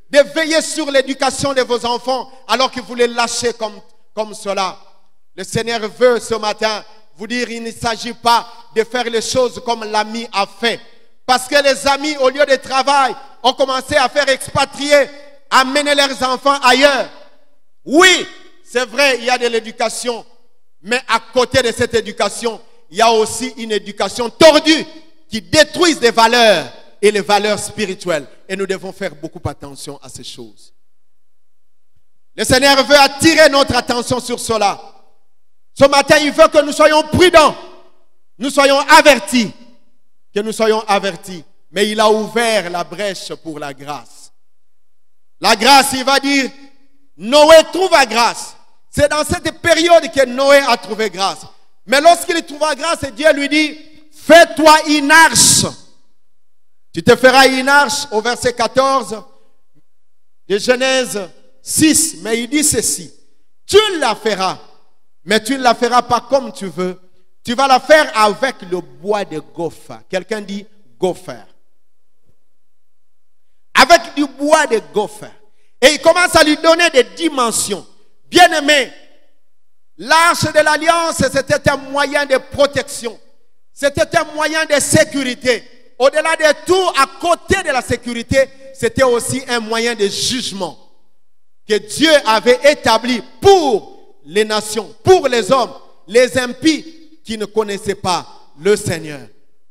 de veiller sur l'éducation de vos enfants alors que vous les lâchez comme cela? Le Seigneur veut ce matin vous dire, il ne s'agit pas de faire les choses comme l'ami a fait. Parce que les amis, au lieu de travail, ont commencé à faire expatrier, amener leurs enfants ailleurs. Oui, c'est vrai, il y a de l'éducation. Mais à côté de cette éducation, il y a aussi une éducation tordue qui détruit des valeurs et les valeurs spirituelles. Et nous devons faire beaucoup attention à ces choses. Le Seigneur veut attirer notre attention sur cela. Ce matin, il veut que nous soyons prudents. Nous soyons avertis. Que nous soyons avertis. Mais il a ouvert la brèche pour la grâce. La grâce, il va dire, Noé trouva grâce. C'est dans cette période que Noé a trouvé grâce. Mais lorsqu'il trouva grâce, Dieu lui dit, fais-toi une arche. Tu te feras une arche au verset 14 de Genèse 6. Mais il dit ceci, tu la feras, mais tu ne la feras pas comme tu veux. Tu vas la faire avec le bois de gopher. Quelqu'un dit gopher. Avec du bois de gopher. Et il commence à lui donner des dimensions. Bien-aimé, l'arche de l'alliance, c'était un moyen de protection. C'était un moyen de sécurité. Au-delà de tout, à côté de la sécurité, c'était aussi un moyen de jugement que Dieu avait établi pour les nations, pour les hommes, les impies qui ne connaissaient pas le Seigneur.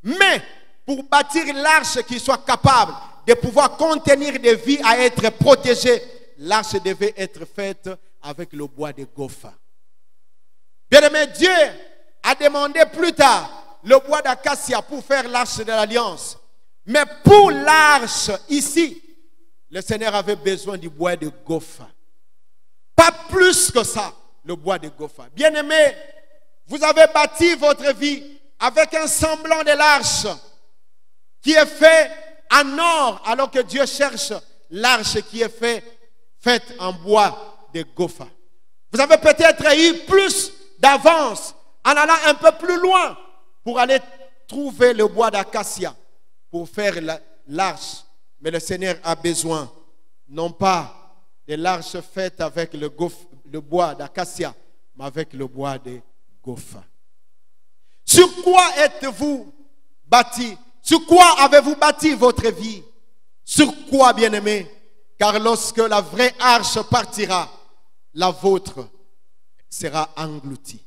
Mais pour bâtir l'arche qui soit capable de pouvoir contenir des vies à être protégées, l'arche devait être faite avec le bois de gopher. Bien-aimé, Dieu a demandé plus tard le bois d'acacia pour faire l'arche de l'alliance. Mais pour l'arche ici, le Seigneur avait besoin du bois de gopher. Pas plus que ça, le bois de gopher. Bien-aimé, vous avez bâti votre vie avec un semblant de l'arche qui est fait en or, alors que Dieu cherche l'arche qui est faite en bois de gopher. Vous avez peut-être eu plus d'avance en allant un peu plus loin pour aller trouver le bois d'acacia pour faire l'arche. Mais le Seigneur a besoin non pas de l'arche faite avec le bois d'acacia, mais avec le bois de gopher. Sur quoi êtes-vous bâti? Sur quoi avez-vous bâti votre vie? Sur quoi, bien-aimé? Car lorsque la vraie arche partira, la vôtre sera engloutie.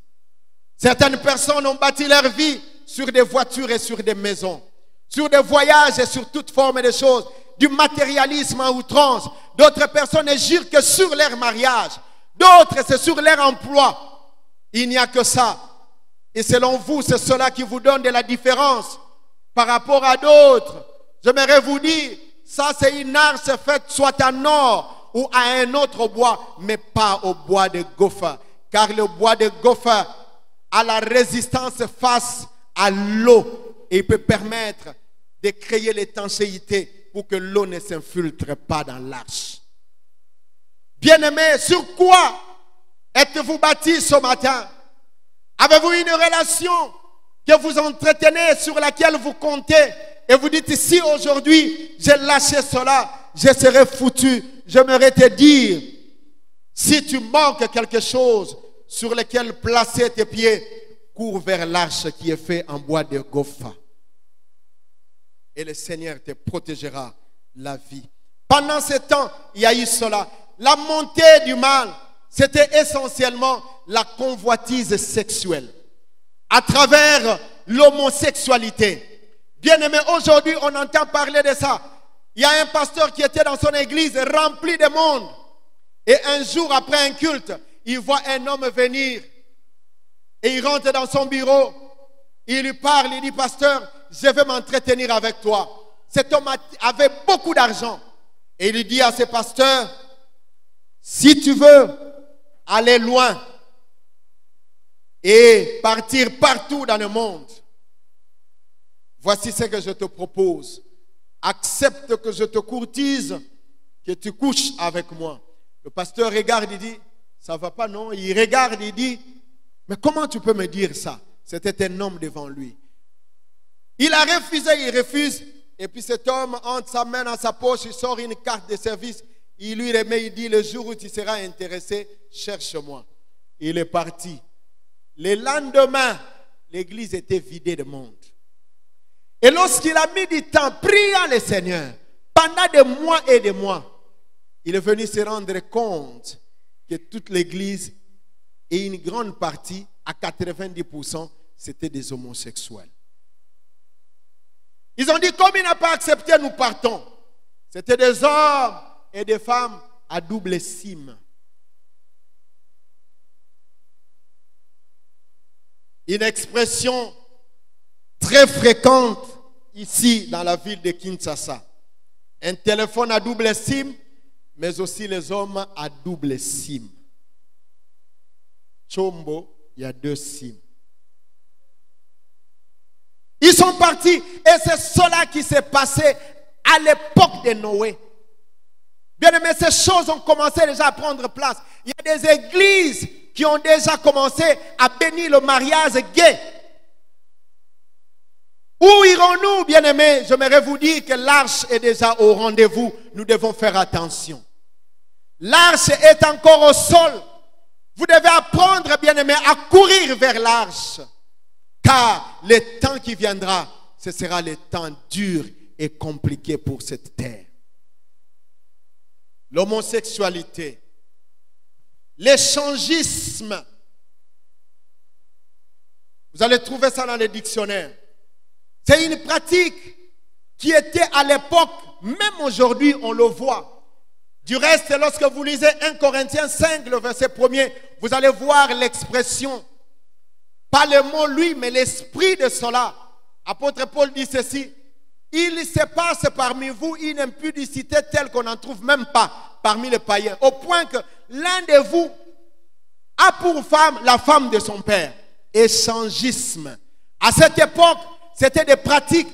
Certaines personnes ont bâti leur vie sur des voitures et sur des maisons, sur des voyages et sur toute forme de choses, du matérialisme à outrance. D'autres personnes ne jurent que sur leur mariage. D'autres, c'est sur leur emploi. Il n'y a que ça. Et selon vous, c'est cela qui vous donne de la différence par rapport à d'autres. J'aimerais vous dire, ça c'est une arche faite soit en or ou à un autre bois, mais pas au bois de gopher. Car le bois de gopher a la résistance face à l'eau et il peut permettre de créer l'étanchéité pour que l'eau ne s'infiltre pas dans l'arche. Bien-aimés, sur quoi êtes-vous bâtis ce matin? Avez-vous une relation que vous entretenez, sur laquelle vous comptez et vous dites, si aujourd'hui j'ai lâché cela, je serai foutu? J'aimerais te dire, si tu manques quelque chose sur lequel placer tes pieds, cours vers l'arche qui est faite en bois de gopher. Et le Seigneur te protégera la vie. Pendant ce temps, il y a eu cela. La montée du mal, c'était essentiellement la convoitise sexuelle. À travers l'homosexualité. Bien-aimé, aujourd'hui, on entend parler de ça. Il y a un pasteur qui était dans son église rempli de monde. Et un jour, après un culte, il voit un homme venir. Et il rentre dans son bureau. Il lui parle, il dit, pasteur, je vais m'entretenir avec toi. Cet homme avait beaucoup d'argent. Et il dit à ce pasteur, si tu veux aller loin et partir partout dans le monde, voici ce que je te propose. Accepte que je te courtise, que tu couches avec moi. Le pasteur regarde, il dit, ça ne va pas, non? Il regarde, il dit, mais comment tu peux me dire ça? C'était un homme devant lui. Il a refusé, il refuse. Et puis cet homme entre sa main dans sa poche, il sort une carte de service. Il lui remet, il dit, le jour où tu seras intéressé, cherche-moi. Il est parti. Le lendemain, l'église était vidée de monde. Et lorsqu'il a mis du temps, priant le Seigneur, pendant des mois et des mois, il est venu se rendre compte que toute l'église et une grande partie, à 90%, c'était des homosexuels. Ils ont dit, comme il n'a pas accepté, nous partons. C'était des hommes et des femmes à double cime. Une expression très fréquente ici dans la ville de Kinshasa. Un téléphone à double SIM, mais aussi les hommes à double SIM. Chombo, il y a 2 SIM. Ils sont partis et c'est cela qui s'est passé à l'époque de Noé. Bien aimé, ces choses ont commencé déjà à prendre place. Il y a des églises qui ont déjà commencé à bénir le mariage gay. Où irons-nous, bien aimés? J'aimerais vous dire que l'arche est déjà au rendez-vous. Nous devons faire attention. L'arche est encore au sol. Vous devez apprendre, bien aimés, à courir vers l'arche. Car le temps qui viendra, ce sera le temps dur et compliqué pour cette terre. L'homosexualité, l'échangisme. Vous allez trouver ça dans les dictionnaires. C'est une pratique qui était à l'époque, même aujourd'hui on le voit. Du reste, lorsque vous lisez 1 Corinthiens 5, le verset 1er, vous allez voir l'expression Pas le mot lui, mais l'esprit de cela. Apôtre Paul dit ceci. Il se passe parmi vous une impudicité telle qu'on n'en trouve même pas parmi les païens. Au point que l'un de vous a pour femme la femme de son père. Échangisme. À cette époque, c'était des pratiques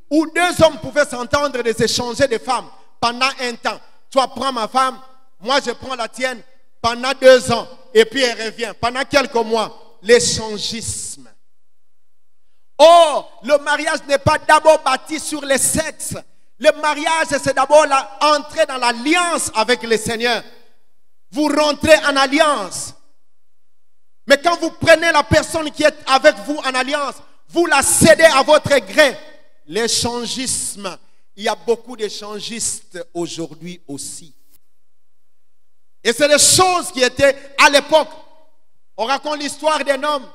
où deux hommes pouvaient s'entendre de s'échanger de femmes pendant un temps. Toi prends ma femme, moi je prends la tienne pendant 2 ans. Et puis elle revient pendant quelques mois. L'échangisme. Oh, le mariage n'est pas d'abord bâti sur le sexe. Le mariage, c'est d'abord entrer dans l'alliance avec le Seigneur. Vous rentrez en alliance. Mais quand vous prenez la personne qui est avec vous en alliance, vous la cédez à votre gré. L'échangisme. Il y a beaucoup d'échangistes aujourd'hui aussi. Et c'est des choses qui étaient à l'époque. On raconte l'histoire d'un homme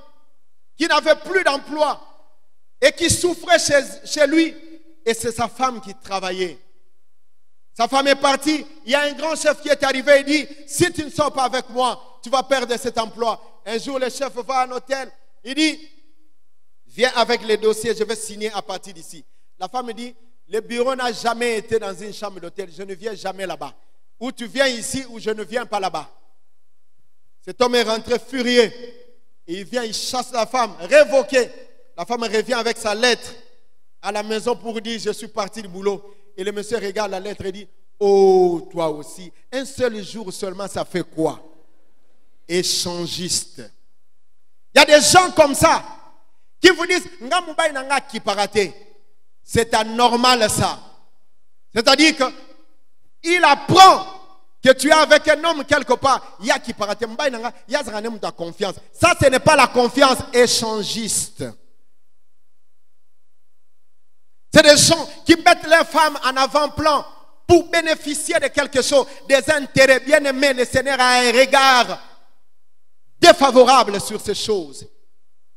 qui n'avait plus d'emploi et qui souffrait chez lui. Et c'est sa femme qui travaillait. Sa femme est partie. Il y a un grand chef qui est arrivé et dit, si tu ne sors pas avec moi, tu vas perdre cet emploi. Un jour, le chef va à un hôtel. Il dit, viens avec les dossiers, je vais signer à partir d'ici. La femme dit, le bureau n'a jamais été dans une chambre d'hôtel. Je ne viens jamais là-bas. Ou tu viens ici ou je ne viens pas là-bas. Cet homme est rentré furieux. Et il vient, il chasse la femme, révoqué. La femme revient avec sa lettre à la maison pour dire, je suis parti du boulot. Et le monsieur regarde la lettre et dit, oh, toi aussi, un seul jour seulement, ça fait quoi? Échangiste. Il y a des gens comme ça qui vous disent, c'est anormal ça. C'est-à-dire qu'il apprend que tu es avec un homme quelque part. Il y a qui parate, il y a ta confiance. Ça, ce n'est pas la confiance échangiste. C'est des gens qui mettent leurs femmes en avant-plan pour bénéficier de quelque chose, des intérêts. Bien aimés, le Seigneur a un regard défavorable sur ces choses.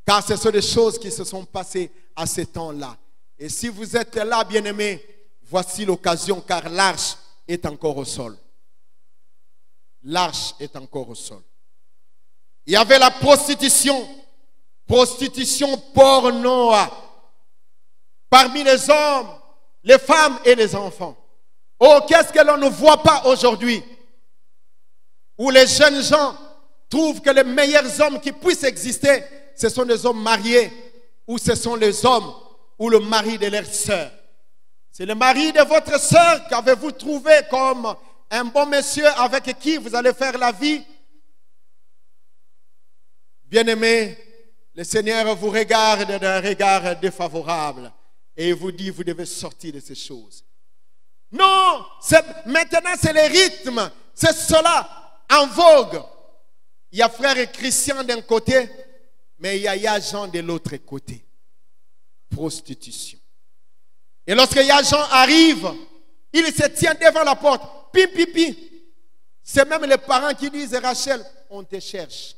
Car ce sont des choses qui se sont passées à ce temps-là. Et si vous êtes là, bien aimés, voici l'occasion, car l'arche est encore au sol. L'arche est encore au sol. Il y avait la prostitution porno parmi les hommes, les femmes et les enfants. Oh, qu'est-ce que l'on ne voit pas aujourd'hui? Où les jeunes gens trouvent que les meilleurs hommes qui puissent exister, ce sont les hommes mariés, ou ce sont les hommes ou le mari de leur sœur. C'est le mari de votre sœur qu'avez-vous trouvé comme un bon monsieur avec qui vous allez faire la vie? Bien-aimés, le Seigneur vous regarde d'un regard défavorable et il vous dit, vous devez sortir de ces choses. Non, maintenant c'est le rythme, c'est cela en vogue. Il y a frère Christian d'un côté, mais il y a Jean de l'autre côté. Prostitution. Et lorsque Jean arrive, il se tient devant la porte. Pi, pi, pi. C'est même les parents qui disent, Rachel, on te cherche.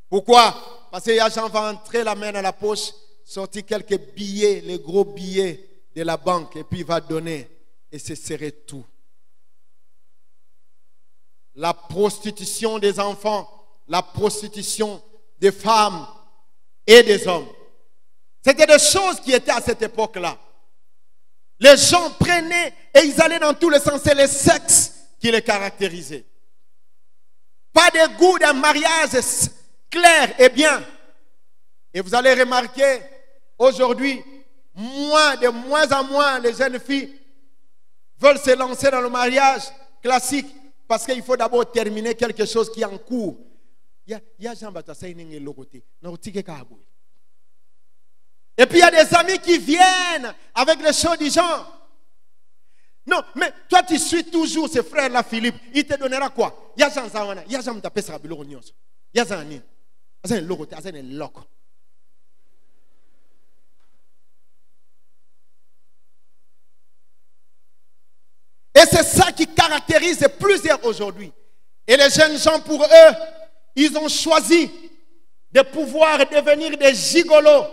Pourquoi? Parce que Jean va entrer la main dans la poche, sortir quelques billets, les gros billets de la banque, et puis il va donner. Et ce serait tout. La prostitution des enfants, la prostitution des femmes et des hommes. C'était des choses qui étaient à cette époque-là. Les gens prenaient et ils allaient dans tous les sens. C'est le sexe qui les caractérisait. Pas de goût d'un mariage clair et bien. Et vous allez remarquer, aujourd'hui, de moins en moins, les jeunes filles veulent se lancer dans le mariage classique parce qu'il faut d'abord terminer quelque chose qui est en cours. Et puis il y a des amis qui viennent avec les choses du genre. Non, mais toi tu suis toujours ce frère-là, Philippe. Il te donnera quoi? Et c'est ça qui caractérise plusieurs aujourd'hui. Et les jeunes gens, pour eux, ils ont choisi de pouvoir devenir des gigolos,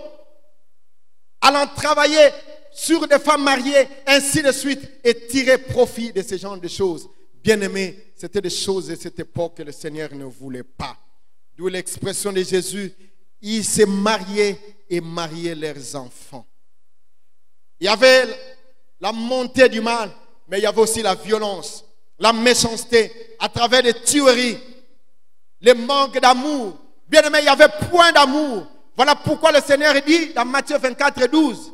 allant travailler sur des femmes mariées, ainsi de suite, et tirer profit de ce genre de choses. Bien aimés, c'était des choses de cette époque que le Seigneur ne voulait pas. D'où l'expression de Jésus, ils se mariaient et mariaient leurs enfants. Il y avait la montée du mal, mais il y avait aussi la violence, la méchanceté, à travers les tueries, les manques d'amour. Bien aimé, il y avait point d'amour. Voilà pourquoi le Seigneur dit dans Matthieu 24, 12,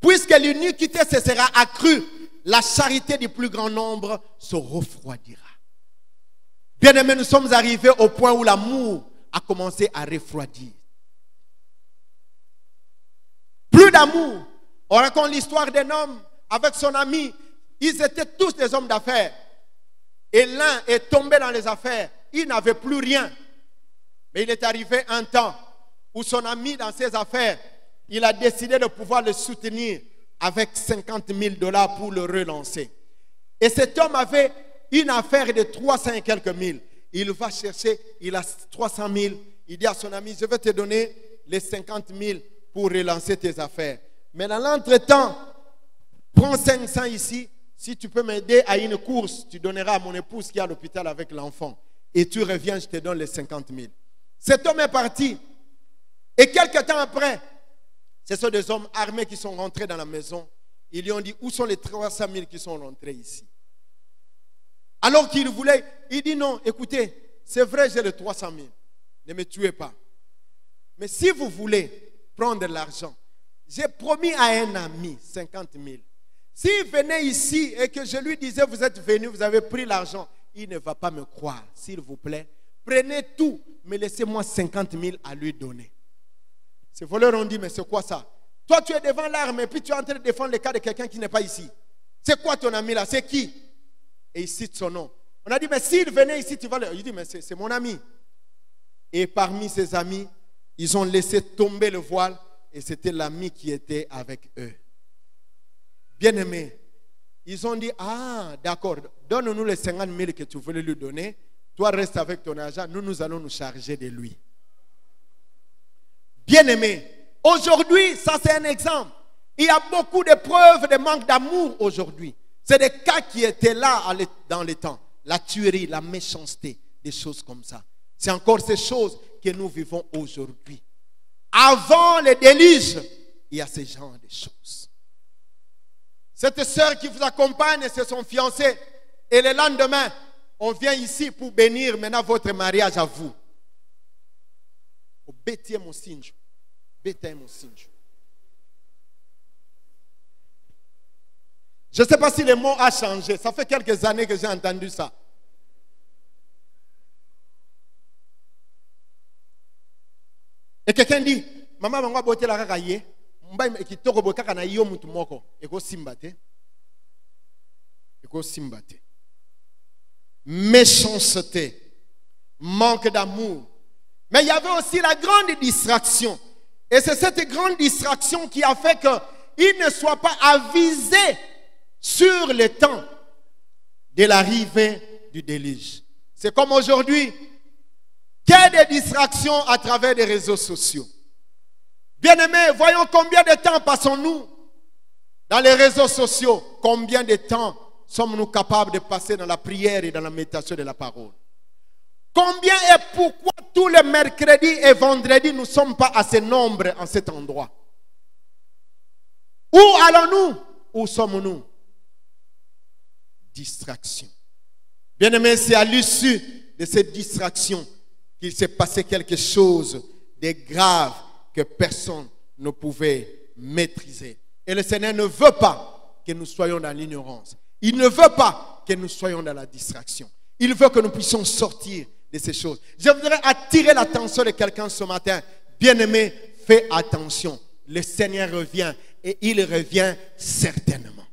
puisque l'iniquité se sera accrue, la charité du plus grand nombre se refroidira. Bien aimé, nous sommes arrivés au point où l'amour a commencé à refroidir. Plus d'amour. On raconte l'histoire d'un homme avec son ami. Ils étaient tous des hommes d'affaires. Et l'un est tombé dans les affaires. Il n'avait plus rien. Mais il est arrivé un temps où son ami dans ses affaires, il a décidé de pouvoir le soutenir avec 50 000 $ pour le relancer. Et cet homme avait une affaire de 300 et quelques mille. Il va chercher, il a 300 000. Il dit à son ami, je vais te donner les 50 000 pour relancer tes affaires. Mais dans l'entretemps, prends 500 ici. Si tu peux m'aider à une course, tu donneras à mon épouse qui est à l'hôpital avec l'enfant. Et tu reviens, je te donne les 50 000. Cet homme est parti. Et quelques temps après, ce sont des hommes armés qui sont rentrés dans la maison. Ils lui ont dit, où sont les 300 000 qui sont rentrés ici? Alors qu'il voulait, il dit non, écoutez, c'est vrai, j'ai les 300 000. Ne me tuez pas. Mais si vous voulez prendre de l'argent, j'ai promis à un ami 50 000. S'il venait ici et que je lui disais, vous êtes venu, vous avez pris l'argent, il ne va pas me croire. S'il vous plaît, prenez tout, mais laissez-moi 50 000 à lui donner. Ces voleurs ont dit, mais c'est quoi ça? Toi, tu es devant l'arme et puis tu es en train de défendre le cas de quelqu'un qui n'est pas ici. C'est quoi ton ami là? C'est qui? Et il cite son nom. On a dit, mais s'il venait ici, tu vas le... Il dit, mais c'est mon ami. Et parmi ses amis, ils ont laissé tomber le voile et c'était l'ami qui était avec eux. Bien-aimés, ils ont dit, ah, d'accord, donne-nous les 50 000 que tu voulais lui donner. Toi, reste avec ton argent. Nous allons nous charger de lui. Bien-aimés, aujourd'hui, ça c'est un exemple. Il y a beaucoup de preuves de manque d'amour aujourd'hui. C'est des cas qui étaient là dans les temps. La tuerie, la méchanceté, des choses comme ça. C'est encore ces choses que nous vivons aujourd'hui. Avant les déluges, il y a ce genre de choses. Cette sœur qui vous accompagne, c'est son fiancé. Et le lendemain, on vient ici pour bénir maintenant votre mariage à vous. Je ne sais pas si le mot a changé. Ça fait quelques années que j'ai entendu ça. Et quelqu'un dit, maman, maman, bote la kakaye. Mba kitoko bokaka na yo mutu moko. Eko simbate. Eko simbate. Méchanceté, manque d'amour. Mais il y avait aussi la grande distraction. Et c'est cette grande distraction qui a fait qu'il ne soit pas avisé sur le temps de l'arrivée du déluge. C'est comme aujourd'hui, qu'il y a des distractions à travers les réseaux sociaux. Bien-aimés, voyons combien de temps passons-nous dans les réseaux sociaux. Combien de temps sommes-nous capables de passer dans la prière et dans la méditation de la parole? Combien et pourquoi tous les mercredis et vendredis nous ne sommes pas assez nombreux en cet endroit? Où allons-nous? Où sommes-nous? Distraction. Bien-aimés, c'est à l'issue de cette distraction qu'il s'est passé quelque chose de grave que personne ne pouvait maîtriser. Et le Seigneur ne veut pas que nous soyons dans l'ignorance. Il ne veut pas que nous soyons dans la distraction. Il veut que nous puissions sortir de ces choses. Je voudrais attirer l'attention de quelqu'un ce matin. Bien-aimé, fais attention. Le Seigneur revient et il revient certainement.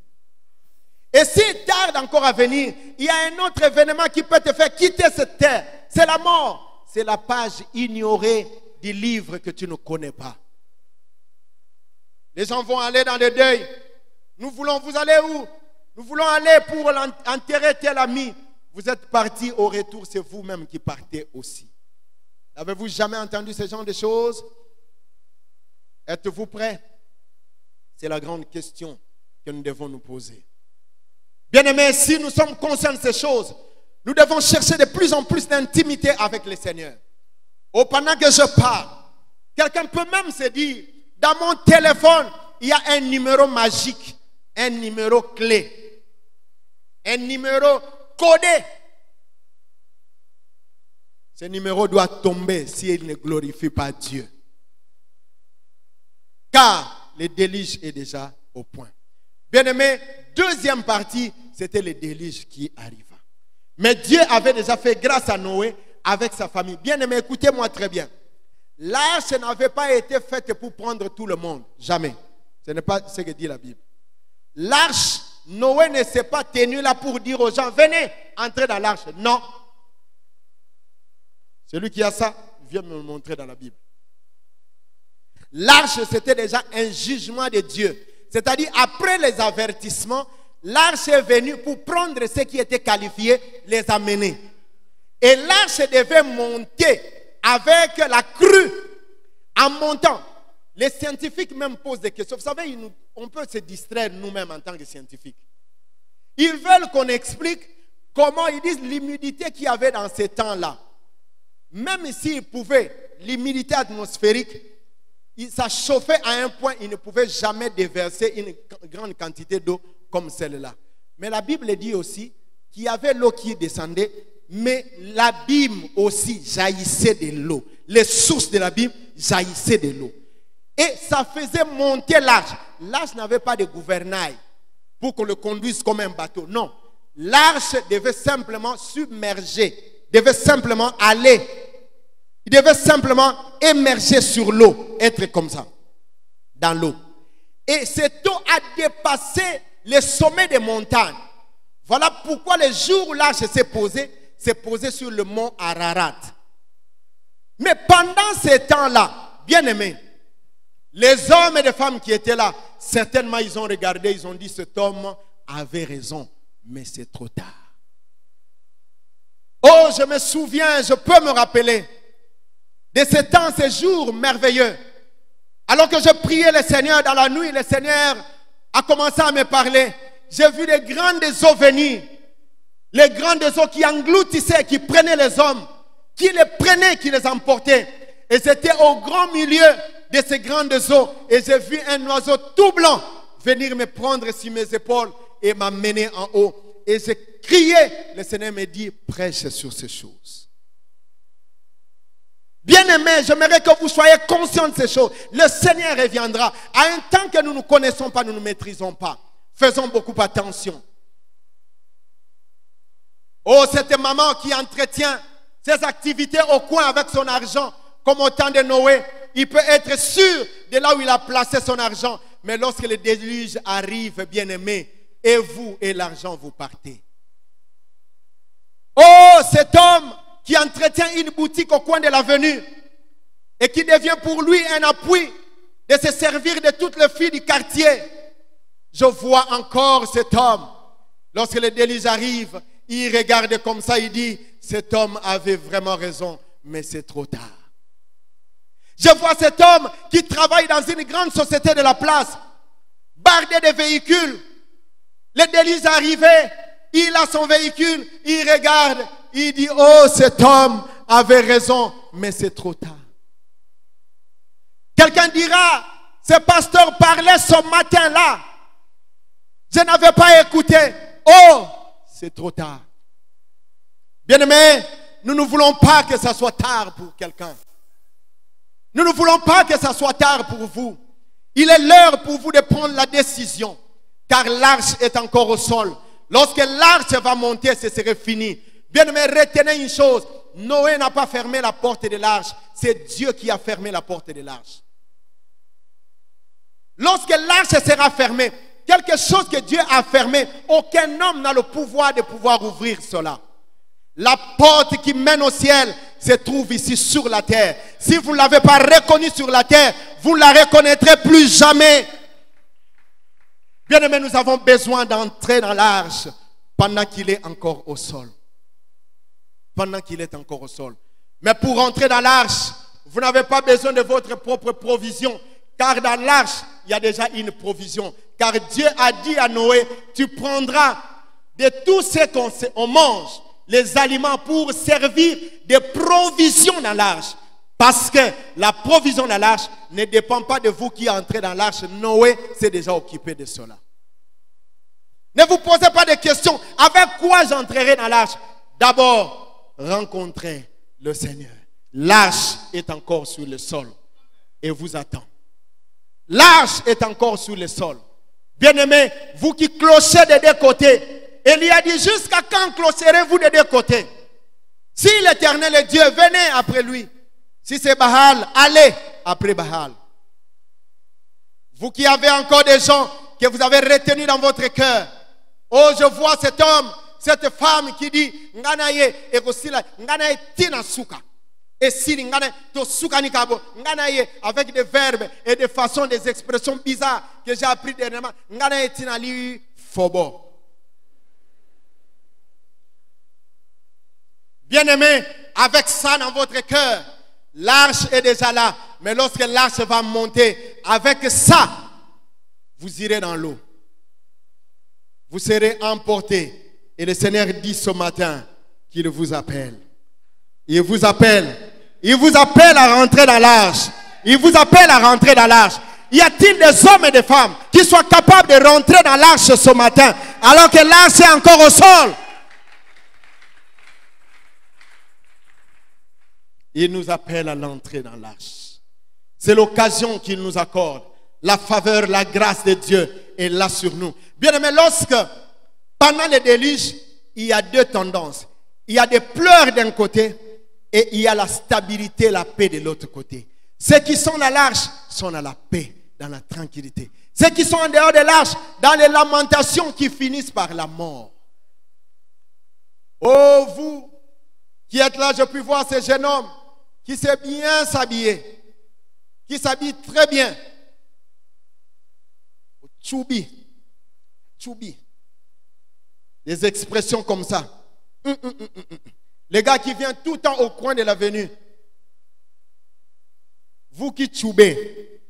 Et s'il tarde encore à venir, il y a un autre événement qui peut te faire quitter cette terre. C'est la mort. C'est la page ignorée du livre que tu ne connais pas. Les gens vont aller dans le deuil. Nous voulons, vous allez où? Nous voulons aller pour enterrer tel ami. Vous êtes parti au retour, c'est vous-même qui partez aussi. Avez-vous jamais entendu ce genre de choses? Êtes-vous prêts? C'est la grande question que nous devons nous poser. Bien-aimés, si nous sommes conscients de ces choses, nous devons chercher de plus en plus d'intimité avec le Seigneur. Oh, pendant que je parle, quelqu'un peut même se dire, dans mon téléphone, il y a un numéro magique, un numéro clé, un numéro codé. Ce numéro doit tomber s'il ne glorifie pas Dieu. Car le déluge est déjà au point. Bien-aimé, deuxième partie, c'était le déluge qui arriva. Mais Dieu avait déjà fait grâce à Noé avec sa famille. Bien-aimé, écoutez-moi très bien. L'arche n'avait pas été faite pour prendre tout le monde. Jamais. Ce n'est pas ce que dit la Bible. L'arche, Noé ne s'est pas tenu là pour dire aux gens, venez, entrez dans l'arche. Non. Celui qui a ça, vient me le montrer dans la Bible. L'arche, c'était déjà un jugement de Dieu. C'est-à-dire, après les avertissements, l'arche est venue pour prendre ceux qui étaient qualifiés, les amener. Et l'arche devait monter avec la crue. En montant, les scientifiques même posent des questions. Vous savez, on peut se distraire nous-mêmes en tant que scientifiques. Ils veulent qu'on explique comment, ils disent, l'humidité qu'il y avait dans ces temps-là. Même s'ils pouvaient, l'humidité atmosphérique, ça chauffait à un point, ils ne pouvaient jamais déverser une grande quantité d'eau comme celle-là. Mais la Bible dit aussi qu'il y avait l'eau qui descendait, mais l'abîme aussi jaillissait de l'eau. Les sources de l'abîme jaillissaient de l'eau. Et ça faisait monter l'arche. L'arche n'avait pas de gouvernail pour qu'on le conduise comme un bateau. Non. L'arche devait simplement submerger, devait simplement aller. Il devait simplement émerger sur l'eau, être comme ça, dans l'eau. Et cette eau a dépassé les sommets des montagnes. Voilà pourquoi le jour où l'arche s'est posé sur le mont Ararat. Mais pendant ces temps-là, bien aimés, les hommes et les femmes qui étaient là, certainement ils ont regardé, ils ont dit, cet homme avait raison, mais c'est trop tard. Oh, je me souviens, je peux me rappeler de ces temps, ces jours merveilleux. Alors que je priais le Seigneur dans la nuit, le Seigneur a commencé à me parler. J'ai vu les grandes eaux venir. Les grandes eaux qui engloutissaient, qui prenaient les hommes, qui les prenaient, qui les emportaient. Et j'étais au grand milieu de ces grandes eaux. Et j'ai vu un oiseau tout blanc venir me prendre sur mes épaules et m'amener en haut. Et j'ai crié. Le Seigneur me dit, prêche sur ces choses. Bien-aimés, j'aimerais que vous soyez conscients de ces choses. Le Seigneur reviendra. À un temps que nous ne connaissons pas, nous ne maîtrisons pas. Faisons beaucoup attention. Oh, cette maman qui entretient ses activités au coin avec son argent, comme au temps de Noé, il peut être sûr de là où il a placé son argent. Mais lorsque le déluge arrive, bien-aimés, et vous et l'argent, vous partez. Oh, cet homme qui entretient une boutique au coin de l'avenue et qui devient pour lui un appui de se servir de toutes les filles du quartier. Je vois encore cet homme. Lorsque le déluge arrive, il regarde comme ça, il dit, cet homme avait vraiment raison, mais c'est trop tard. Je vois cet homme qui travaille dans une grande société de la place, bardé de véhicules. Le déluge arrivait, il a son véhicule, il regarde, il dit, oh, cet homme avait raison, mais c'est trop tard. Quelqu'un dira, ce pasteur parlait ce matin-là. Je n'avais pas écouté. Oh, c'est trop tard. Bien-aimés, nous ne voulons pas que ça soit tard pour quelqu'un. Nous ne voulons pas que ça soit tard pour vous. Il est l'heure pour vous de prendre la décision, car l'arche est encore au sol. Lorsque l'arche va monter, ce serait fini. Bien-aimés, retenez une chose. Noé n'a pas fermé la porte de l'arche. C'est Dieu qui a fermé la porte de l'arche. Lorsque l'arche sera fermée, quelque chose que Dieu a fermé, aucun homme n'a le pouvoir de pouvoir ouvrir cela. La porte qui mène au ciel se trouve ici sur la terre. Si vous ne l'avez pas reconnue sur la terre, vous ne la reconnaîtrez plus jamais. Bien-aimés, nous avons besoin d'entrer dans l'arche pendant qu'il est encore au sol. Pendant qu'il est encore au sol. Mais pour entrer dans l'arche, vous n'avez pas besoin de votre propre provision. Car dans l'arche, il y a déjà une provision. Car Dieu a dit à Noé, tu prendras de tout ce qu'on mange, les aliments pour servir de provision dans l'arche. Parce que la provision de l'arche ne dépend pas de vous qui entrez dans l'arche. Noé s'est déjà occupé de cela. Ne vous posez pas de questions. Avec quoi j'entrerai dans l'arche? D'abord, rencontrer le Seigneur. L'arche est encore sur le sol et vous attend. L'arche est encore sur le sol. Bien-aimés, vous qui clochez des deux côtés, Élie a dit, jusqu'à quand clocherez-vous des deux côtés? Si l'Éternel est Dieu, venez après lui. Si c'est Baal, allez après Baal. Vous qui avez encore des gens que vous avez retenus dans votre cœur. Oh, je vois cet homme, cette femme qui dit, Nganaye, Egosila, Nganaye Tinasuka. Et si avec des verbes et des façons, des expressions bizarres que j'ai appris dernièrement, Nganaye Tinali Fobo. Bien-aimés, avec ça dans votre cœur, l'arche est déjà là. Mais lorsque l'arche va monter, avec ça, vous irez dans l'eau. Vous serez emportés. Et le Seigneur dit ce matin qu'il vous appelle. Il vous appelle. Il vous appelle à rentrer dans l'arche. Il vous appelle à rentrer dans l'arche. Y a-t-il des hommes et des femmes qui soient capables de rentrer dans l'arche ce matin alors que l'arche est encore au sol? Il nous appelle à l'entrée dans l'arche. C'est l'occasion qu'il nous accorde. La faveur, la grâce de Dieu est là sur nous. Bien aimé, lorsque, pendant le déluge, il y a deux tendances. Il y a des pleurs d'un côté et il y a la stabilité, la paix de l'autre côté. Ceux qui sont dans l'arche sont dans la paix, dans la tranquillité. Ceux qui sont en dehors de l'arche, dans les lamentations qui finissent par la mort. Oh, vous qui êtes là, je puis voir ce jeune homme qui sait bien s'habiller, qui s'habille très bien. Tchoubi, tchoubi. Des expressions comme ça. Les gars qui viennent tout le temps au coin de l'avenue. Vous qui tchoubez,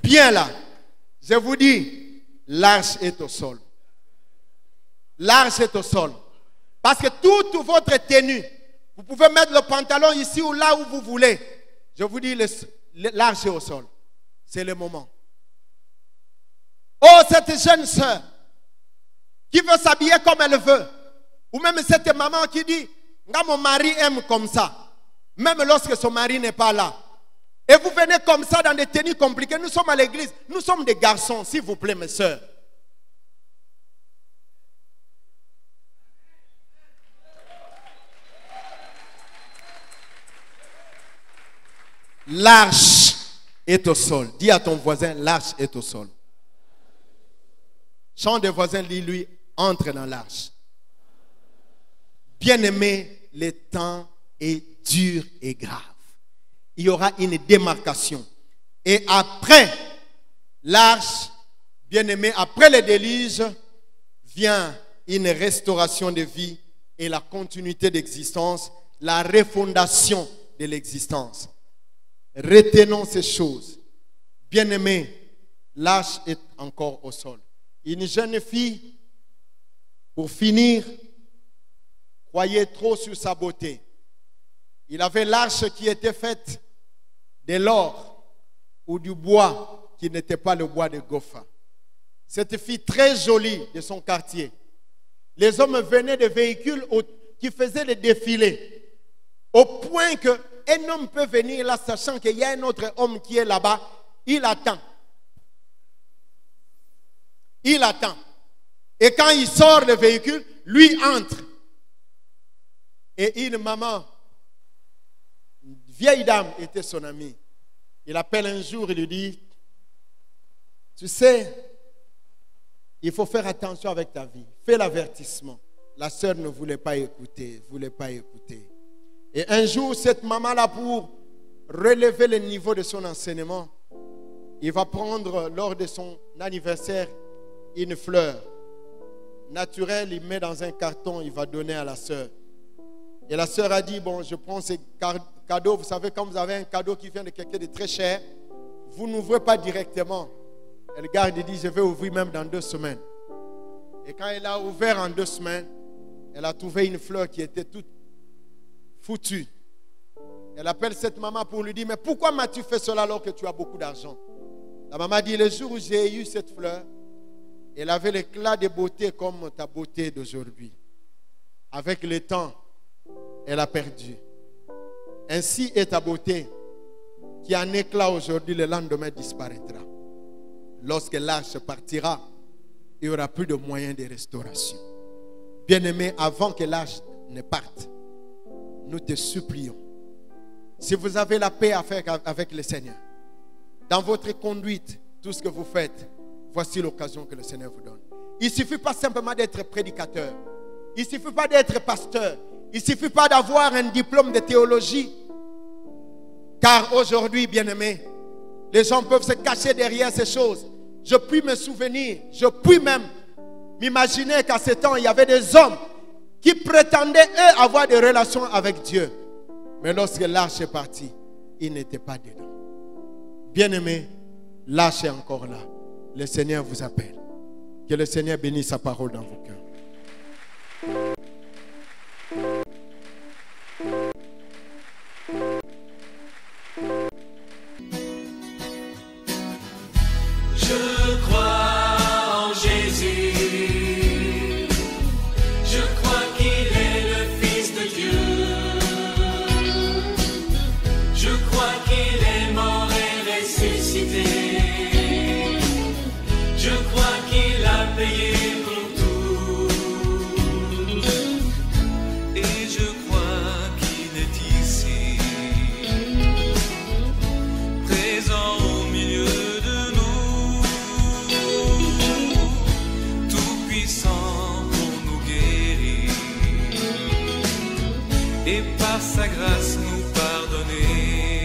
bien là, je vous dis, l'arche est au sol. L'arche est au sol. Parce que toute votre tenue, vous pouvez mettre le pantalon ici ou là où vous voulez. Je vous dis, l'arche est au sol. C'est le moment. Oh, cette jeune soeur qui veut s'habiller comme elle veut. Ou même cette maman qui dit, mon mari aime comme ça. Même lorsque son mari n'est pas là. Et vous venez comme ça dans des tenues compliquées. Nous sommes à l'église. Nous sommes des garçons, s'il vous plaît, mes soeurs. L'arche est au sol. Dis à ton voisin, l'arche est au sol. Chant des voisins, lui, entre dans l'arche. Bien-aimé, le temps est dur et grave. Il y aura une démarcation. Et après l'arche, bien-aimé, après le déluge, vient une restauration de vie et la continuité d'existence, la refondation de l'existence. Retenons ces choses. Bien-aimé, l'arche est encore au sol. Une jeune fille, pour finir, croyait trop sur sa beauté. Il avait l'arche qui était faite de l'or ou du bois qui n'était pas le bois de Gopha. Cette fille très jolie de son quartier. Les hommes venaient de véhicules qui faisaient le défilé. Au point qu'un homme peut venir là, sachant qu'il y a un autre homme qui est là-bas, il attend. Il attend. Et quand il sort le véhicule, lui entre. Et une maman, une vieille dame, était son amie. Il appelle un jour et lui dit, tu sais, il faut faire attention avec ta vie. Fais l'avertissement. La sœur ne voulait pas écouter, Et un jour, cette maman-là, pour relever le niveau de son enseignement, il va prendre, lors de son anniversaire, une fleur naturelle, il met dans un carton, il va donner à la sœur. Et la sœur a dit, bon, je prends ces cadeaux. Vous savez, quand vous avez un cadeau qui vient de quelqu'un de très cher, vous n'ouvrez pas directement. Elle garde et dit, je vais ouvrir même dans 2 semaines. Et quand elle a ouvert en 2 semaines, elle a trouvé une fleur qui était toute foutue. Elle appelle cette maman pour lui dire, mais pourquoi m'as-tu fait cela alors que tu as beaucoup d'argent? La maman dit, le jour où j'ai eu cette fleur, elle avait l'éclat de beauté comme ta beauté d'aujourd'hui. Avec le temps, elle a perdu. Ainsi est ta beauté, qui a un éclat aujourd'hui, le lendemain disparaîtra. Lorsque l'âge partira, il n'y aura plus de moyens de restauration. Bien-aimé, avant que l'âge ne parte, nous te supplions. Si vous avez la paix à faire avec le Seigneur, dans votre conduite, tout ce que vous faites, voici l'occasion que le Seigneur vous donne. Il ne suffit pas simplement d'être prédicateur. Il ne suffit pas d'être pasteur. Il ne suffit pas d'avoir un diplôme de théologie. Car aujourd'hui, bien-aimés, les gens peuvent se cacher derrière ces choses. Je puis me souvenir, je puis même m'imaginer qu'à ce temps, il y avait des hommes qui prétendaient, eux, avoir des relations avec Dieu. Mais lorsque l'âge est parti, ils n'étaient pas dedans. Bien-aimés, l'âge est encore là. Le Seigneur vous appelle. Que le Seigneur bénisse sa parole dans vos cœurs. Je crois en Jésus. Je crois qu'il est le Fils de Dieu. Je crois qu'il est mort et ressuscité. Je crois qu'il a payé pour tout. Et je crois qu'il est ici, présent au milieu de nous, tout puissant pour nous guérir et par sa grâce nous pardonner.